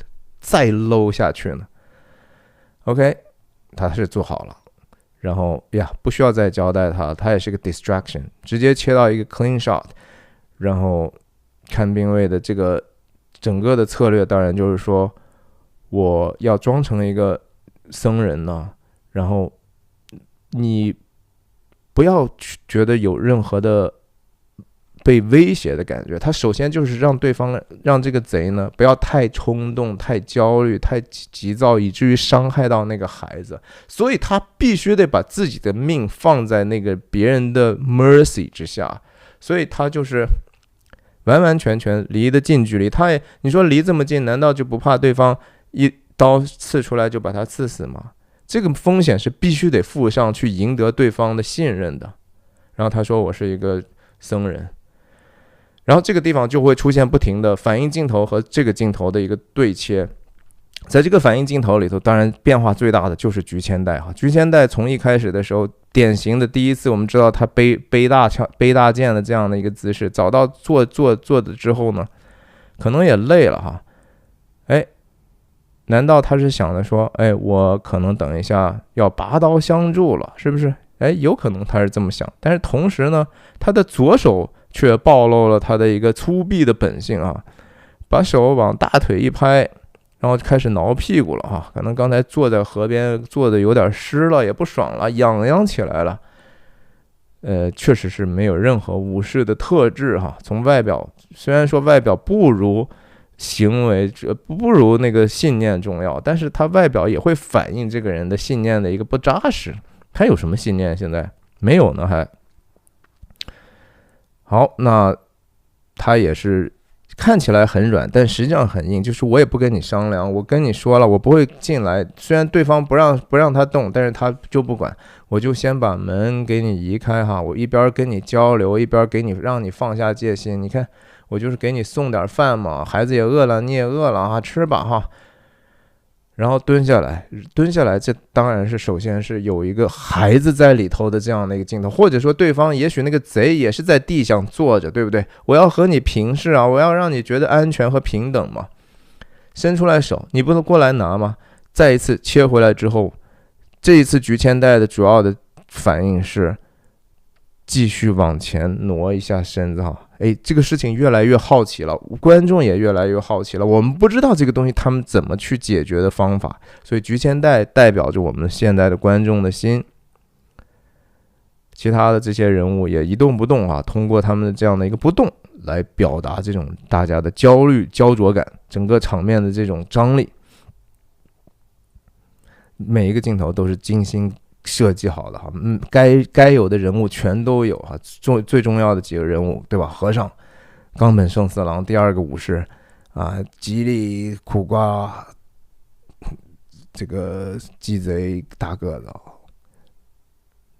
再 low 下去呢。OK， 他是做好了。然后不需要再交代他也是个 distraction， 直接切到一个 clean shot。然后看兵卫的这个整个的策略，当然就是说我要装成一个僧人呢，然后你不要觉得有任何的被威胁的感觉。他首先就是让这个贼呢不要太冲动、太焦虑、太急躁，以至于伤害到那个孩子。所以他必须得把自己的命放在那个别人的 mercy 之下。所以他就是完完全全离得近距离。你说离这么近，难道就不怕对方一刀刺出来就把他刺死吗？这个风险是必须得付上去，赢得对方的信任的。然后他说我是一个僧人，然后这个地方就会出现不停的反应镜头和这个镜头的一个对切。在这个反应镜头里头，当然变化最大的就是菊千代哈。菊千代从一开始的时候，典型的第一次我们知道他背大剑的这样的一个姿势，找到做的之后呢，可能也累了哈。难道他是想着说，我可能等一下要拔刀相助了，是不是？有可能他是这么想，但是同时呢，他的左手却暴露了他的一个粗鄙的本性啊，把手往大腿一拍。然后开始挠屁股了哈，可能刚才坐在河边坐的有点湿了，也不爽了，痒起来了。确实是没有任何武士的特质哈。从外表，虽然说外表不如行为，不如那个信念重要，但是他外表也会反映这个人的信念的一个不扎实。他有什么信念？现在没有呢，还好。那他也是。看起来很软，但实际上很硬。就是我也不跟你商量，我跟你说了，我不会进来。虽然对方不让他动，但是他就不管，我就先把门给你移开哈。我一边跟你交流，一边让你放下戒心。你看，我就是给你送点饭嘛，孩子也饿了，你也饿了哈，吃吧哈。然后蹲下来，这当然是首先是有一个孩子在里头的这样的一个镜头，或者说对方也许那个贼也是在地上坐着，对不对？我要和你平视啊，我要让你觉得安全和平等嘛。伸出来手，你不能过来拿吗？再一次切回来之后，这一次菊千代的主要的反应是继续往前挪一下身子哈。这个事情越来越好奇了，观众也越来越好奇了。我们不知道这个东西他们怎么去解决的方法，所以菊千代代表着我们现在的观众的心。其他的这些人物也一动不动啊，通过他们的这样的一个不动来表达这种大家的焦虑、焦灼感，整个场面的这种张力。每一个镜头都是精心设计好的哈，该有的人物全都有哈，最重要的几个人物对吧？和尚、冈本胜四郎，第二个武士啊，吉利苦瓜，这个鸡贼大个子，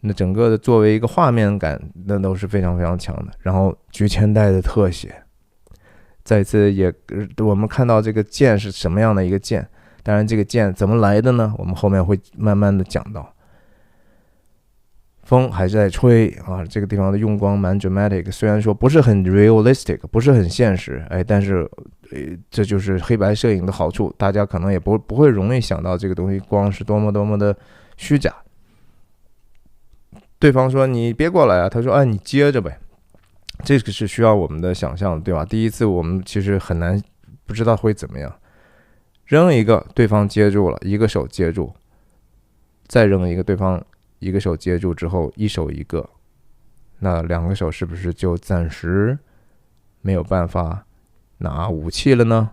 那整个的作为一个画面感，那都是非常非常强的。然后菊千代的特写，再次也我们看到这个剑是什么样的一个剑，当然这个剑怎么来的呢？我们后面会慢慢的讲到。风还是在吹啊，这个地方的用光蛮 dramatic， 虽然说不是很 realistic， 不是很现实，但是这就是黑白摄影的好处，大家可能也不会容易想到这个东西光是多么的虚假。对方说你别过来啊，他说你接着呗，这个是需要我们的想象，对吧？第一次我们其实很难不知道会怎么样，扔一个对方接住了，一个手接住，再扔一个对方一个手接住之后，一手一个，那两个手是不是就暂时没有办法拿武器了呢？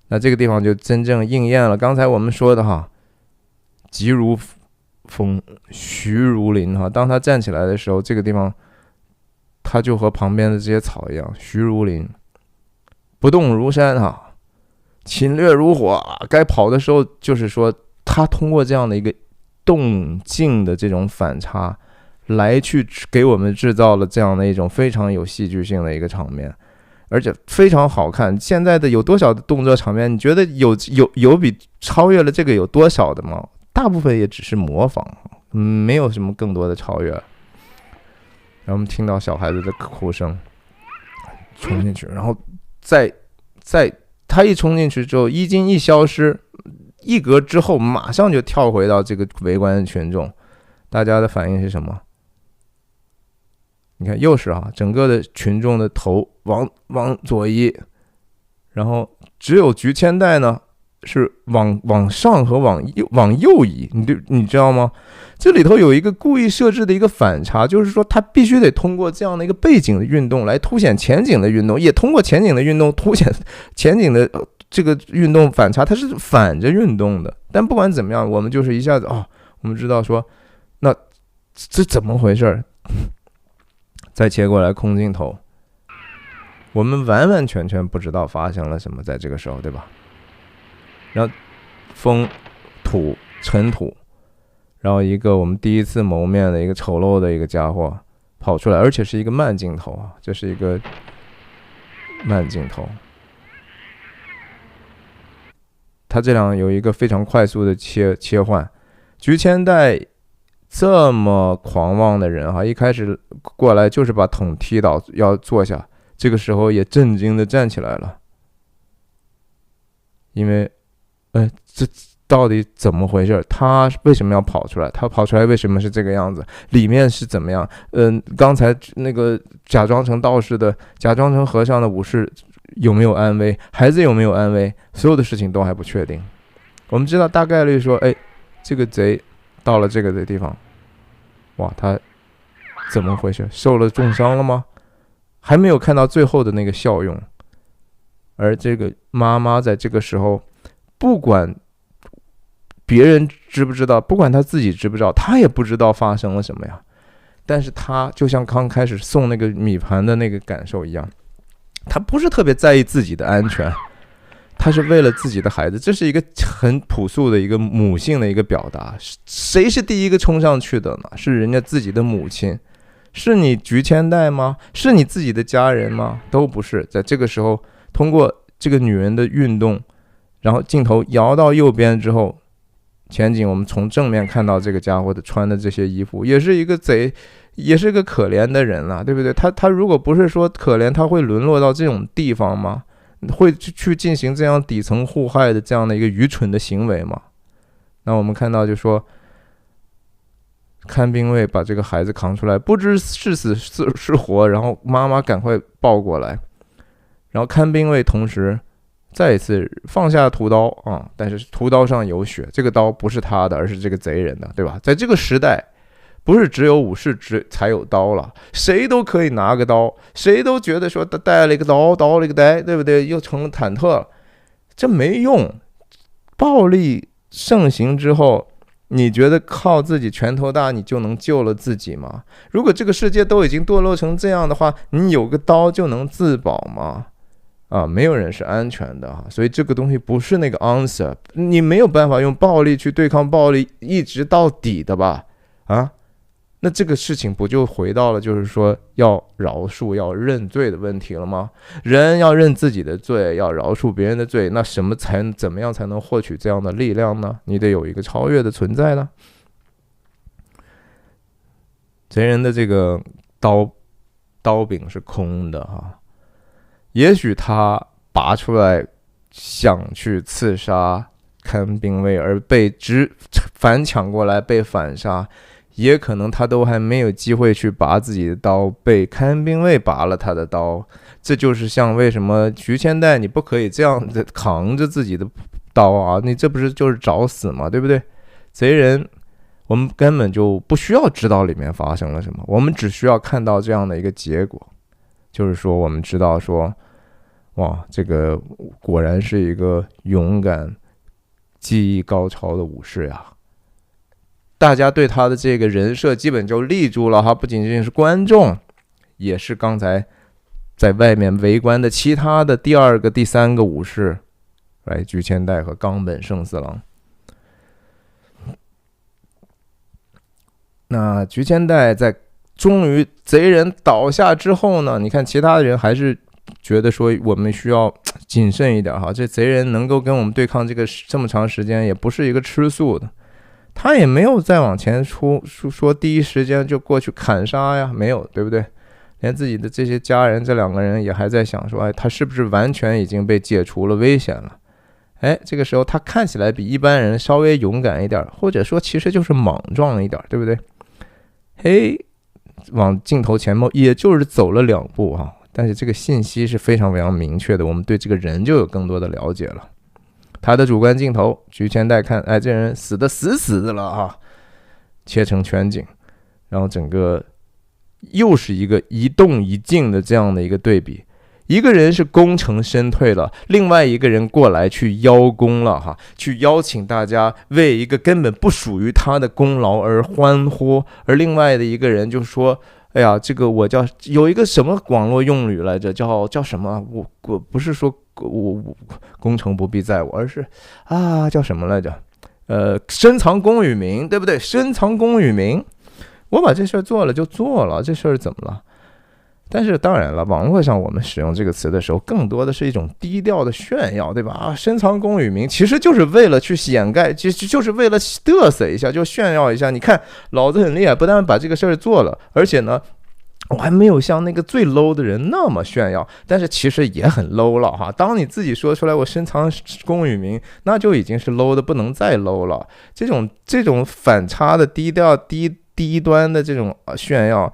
那这个地方就真正应验了刚才我们说的哈，急如风，徐如林哈。当他站起来的时候，这个地方他就和旁边的这些草一样，徐如林，不动如山哈，侵略如火。该跑的时候，就是说他通过这样的一个动静的这种反差，来去给我们制造了这样的一种非常有戏剧性的一个场面。而且非常好看。现在的有多少的动作场面，你觉得有比超越了这个有多少的吗？大部分也只是模仿，没有什么更多的超越。然后我们听到小孩子的哭声，冲进去，然后在他一冲进去之后，衣襟一消失，一格之后马上就跳回到这个围观的群众，大家的反应是什么？你看，又是啊，整个的群众的头往左移，然后只有菊千代呢是往上和往右移，你知道吗？这里头有一个故意设置的一个反差，就是说他必须得通过这样的一个背景的运动来凸显前景的运动，也通过前景的运动凸显前景的这个运动反差，它是反着运动的。但不管怎么样，我们就是一下子我们知道说，那这怎么回事？再切过来空镜头，我们完完全全不知道发生了什么，在这个时候，对吧？然后风土尘土，然后一个我们第一次谋面的一个丑陋的一个家伙跑出来，而且是一个慢镜头啊，这是一个慢镜头。他这样有一个非常快速的切换，菊千代这么狂妄的人哈，一开始过来就是把桶踢倒要坐下，这个时候也震惊的站起来了，因为这到底怎么回事？他为什么要跑出来？他跑出来为什么是这个样子？里面是怎么样？刚才那个假装成道士的、假装成和尚的武士有没有安危？孩子有没有安危？所有的事情都还不确定。我们知道大概率说，这个贼到了这个的地方，哇，他怎么回事？受了重伤了吗？还没有看到最后的那个效用。而这个妈妈在这个时候，不管别人知不知道，不管他自己知不知道，他也不知道发生了什么呀。但是他就像刚开始送那个米盘的那个感受一样，他不是特别在意自己的安全，他是为了自己的孩子。这是一个很朴素的一个母性的一个表达。谁是第一个冲上去的呢？是人家自己的母亲。是你菊千代吗？是你自己的家人吗？都不是。在这个时候，通过这个女人的运动，然后镜头摇到右边之后，前景我们从正面看到这个家伙的穿的这些衣服，也是一个贼，也是个可怜的人了，对不对？他如果不是说可怜，他会沦落到这种地方吗？会去进行这样底层互害的这样的一个愚蠢的行为吗？那我们看到就说，看兵卫把这个孩子扛出来，不知是死是活，然后妈妈赶快抱过来，然后看兵卫同时再一次放下屠刀啊，但是屠刀上有血，这个刀不是他的，而是这个贼人的，对吧？在这个时代，不是只有武士才有刀了，谁都可以拿个刀，谁都觉得说带了一个刀了一个呆，对不对？又成了忐忑了，这没用。暴力盛行之后，你觉得靠自己拳头大你就能救了自己吗？如果这个世界都已经堕落成这样的话，你有个刀就能自保吗？没有人是安全的，所以这个东西不是那个 answer， 你没有办法用暴力去对抗暴力一直到底的吧？那这个事情不就回到了就是说要饶恕要认罪的问题了吗？人要认自己的罪，要饶恕别人的罪，那怎么样才能获取这样的力量呢？你得有一个超越的存在呢。贼人的这个刀柄是空的哈，也许他拔出来想去刺杀看兵卫，而被反抢过来被反杀，也可能他都还没有机会去拔自己的刀，被看兵卫拔了他的刀。这就是像为什么菊千代你不可以这样子扛着自己的刀啊？你这不是就是找死吗？对不对？贼人我们根本就不需要知道里面发生了什么，我们只需要看到这样的一个结果，就是说我们知道说哇，这个果然是一个勇敢、技艺高超的武士呀！大家对他的这个人设基本就立住了哈，不仅仅是观众，也是刚才在外面围观的其他的第二个、第三个武士，来菊千代和冈本胜四郎。那菊千代在终于贼人倒下之后呢，你看其他的人还是觉得说我们需要谨慎一点哈，这贼人能够跟我们对抗这么长时间，也不是一个吃素的。他也没有再往前说第一时间就过去砍杀呀，没有，对不对？连自己的这些家人，这两个人也还在想说，哎，他是不是完全已经被解除了危险了？哎，这个时候他看起来比一般人稍微勇敢一点，或者说其实就是莽撞一点，对不对？嘿，往镜头前面也就是走了2步哈，但是这个信息是非常非常明确的，我们对这个人就有更多的了解了。他的主观镜头，菊千代看，哎，这人死得死死的了啊，切成全景，然后整个又是一个一动一静的这样的一个对比。一个人是功成身退了，另外一个人过来去邀功了哈，去邀请大家为一个根本不属于他的功劳而欢呼，而另外的一个人就说：“哎呀，这个我叫有一个什么网络用语来着，叫什么？我不是说我功成不必在我，而是啊叫什么来着？深藏功与名，对不对？深藏功与名，我把这事儿做了就做了，这事儿怎么了？”但是当然了，网络上我们使用这个词的时候，更多的是一种低调的炫耀，对吧？啊，深藏功与名，其实就是为了去掩盖，就是为了嘚瑟一下，就炫耀一下。你看，老子很厉害，不但把这个事儿做了，而且呢，我还没有像那个最 low 的人那么炫耀，但是其实也很 low 了哈。当你自己说出来我深藏功与名，那就已经是 low 的不能再 low 了。这种反差的低调低端的这种炫耀，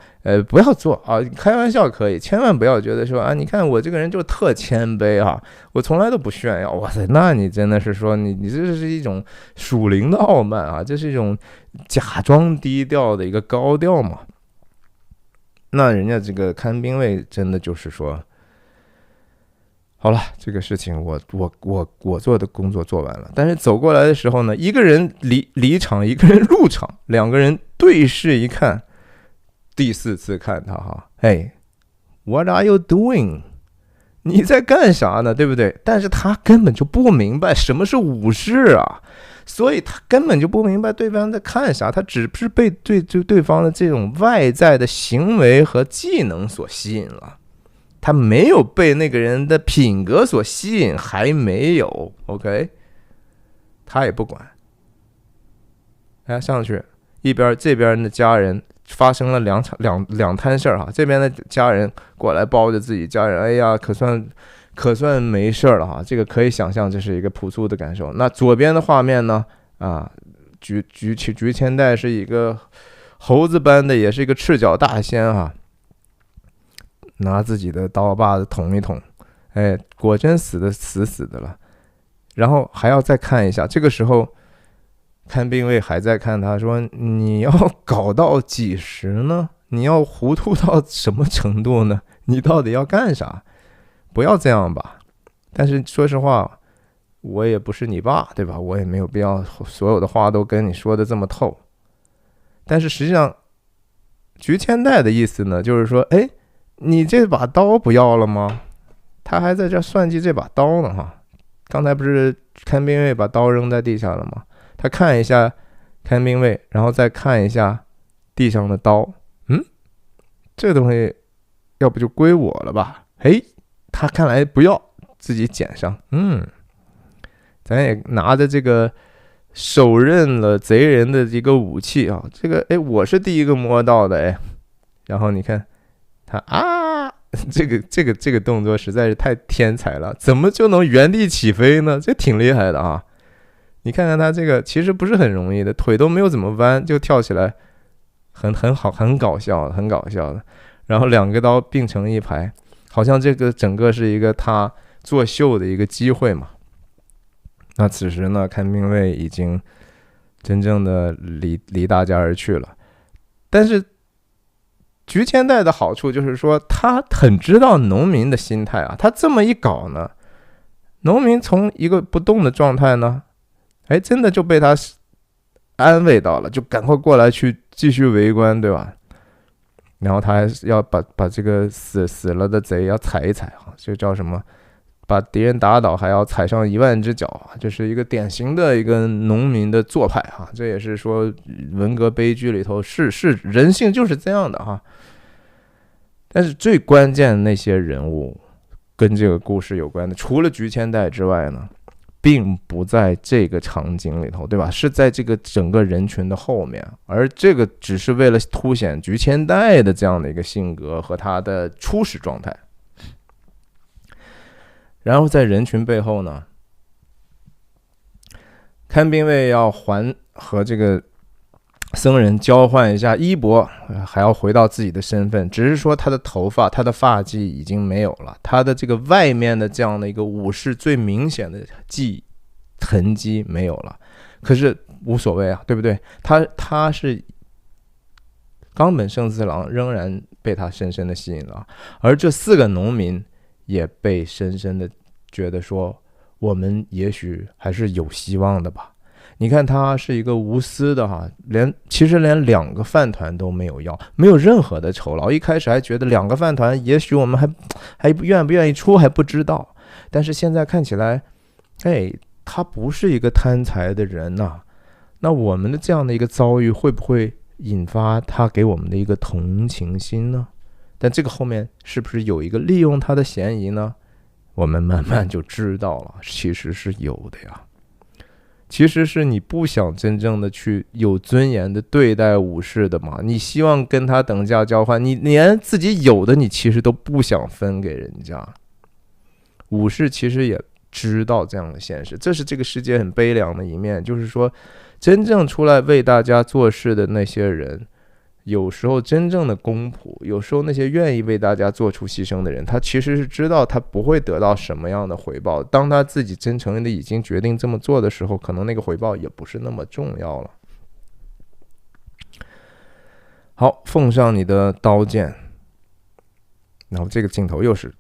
不要做啊！开玩笑可以，千万不要觉得说啊，你看我这个人就特谦卑啊，我从来都不炫耀。哇塞，那你真的是说你这是一种属灵的傲慢啊，这是一种假装低调的一个高调嘛。那人家这个看兵卫真的就是说，好了，这个事情我做的工作做完了，但是走过来的时候呢，一个人离场，一个人入场，两个人对视一看，第4次看他哈，嘿 ，What are you doing？ 你在干啥呢？对不对？但是他根本就不明白什么是武士啊，所以他根本就不明白对方在看啥，他只是被对方的这种外在的行为和技能所吸引了。他没有被那个人的品格所吸引，还没有 OK， 他也不管。哎，上去一边这边的家人发生了两摊事儿哈，这边的家人过来抱着自己家人，哎呀，可算没事了哈，这个可以想象，这是一个朴素的感受。那左边的画面呢？啊，菊千代是一个猴子般的，也是一个赤脚大仙哈。拿自己的刀把子捅一捅，哎，果真死的了。然后还要再看一下，这个时候看兵卫还在看他，说你要搞到几时呢？你要糊涂到什么程度呢？你到底要干啥？不要这样吧。但是说实话，我也不是你爸，对吧？我也没有必要所有的话都跟你说的这么透。但是实际上，菊千代的意思呢，就是说，哎，你这把刀不要了吗？他还在这算计这把刀呢哈。刚才不是看兵卫把刀扔在地下了吗？他看一下看兵卫，然后再看一下地上的刀，这东西要不就归我了吧？嘿，他看来不要，自己捡上。咱也拿着这个手刃了贼人的一个武器啊，这个我是第一个摸到的然后你看他啊，这个动作实在是太天才了，怎么就能原地起飞呢？这挺厉害的啊！你看看他这个其实不是很容易的，腿都没有怎么弯就跳起来，很好，很搞笑的。然后两个刀并成一排，好像这个整个是一个他作秀的一个机会嘛。那此时呢，看兵卫已经真正的离大家而去了，但是菊千代的好处就是说，他很知道农民的心态啊。他这么一搞呢，农民从一个不动的状态呢，真的就被他安慰到了，就赶快过来去继续围观，对吧？然后他还要把这个死了的贼要踩一踩啊，就叫什么？把敌人打倒还要踩上10000只脚，这是一个典型的一个农民的做派哈。这也是说文革悲剧里头是人性就是这样的哈。但是最关键的那些人物跟这个故事有关的，除了菊千代之外呢，并不在这个场景里头，对吧？是在这个整个人群的后面，而这个只是为了凸显菊千代的这样的一个性格和他的初始状态。然后在人群背后呢，看兵卫要和这个僧人交换一下衣钵，还要回到自己的身份，只是说他的头发他的发髻已经没有了，他的这个外面的这样的一个武士最明显的痕迹没有了，可是无所谓啊，对不对？他是冈本胜次郎仍然被他深深的吸引了，而这4个农民也被深深的觉得说，我们也许还是有希望的吧。你看他是一个无私的哈，其实连2个饭团都没有要，没有任何的酬劳。一开始还觉得2个饭团也许我们还愿不愿意出还不知道，但是现在看起来他不是一个贪财的人呐。那我们的这样的一个遭遇会不会引发他给我们的一个同情心呢？但这个后面是不是有一个利用他的嫌疑呢？我们慢慢就知道了，其实是有的呀。其实是你不想真正的去有尊严的对待武士的嘛，你希望跟他等价交换，你连自己有的你其实都不想分给人家。武士其实也知道这样的现实，这是这个世界很悲凉的一面，就是说真正出来为大家做事的那些人，有时候真正的公仆，有时候那些愿意为大家做出牺牲的人，他其实是知道他不会得到什么样的回报，当他自己真诚的已经决定这么做的时候，可能那个回报也不是那么重要了。好，奉上你的刀剑。然后这个镜头又是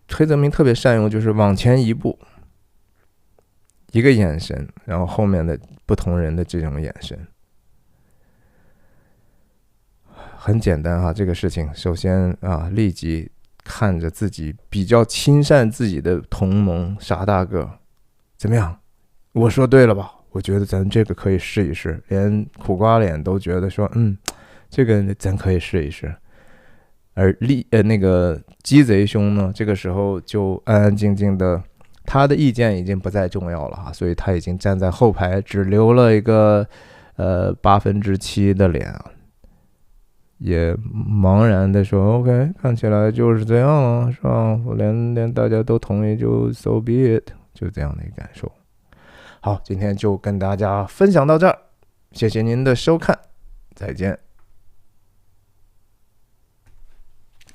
黑泽明特别善用，就是往前一步，一个眼神，然后后面的不同人的这种眼神。很简单哈，这个事情首先立即看着自己比较亲善自己的同盟傻大个，怎么样？我说对了吧？我觉得咱这个可以试一试，连苦瓜脸都觉得说，这个咱可以试一试。而那个鸡贼兄呢，这个时候就安安静静的，他的意见已经不再重要了哈，所以他已经站在后排，只留了一个7/8的脸啊。也茫然的说 OK， 看起来就是这样了，是吧？我连大家都同意就 so be it， 就这样的一个感受。好，今天就跟大家分享到这儿，谢谢您的收看，再见。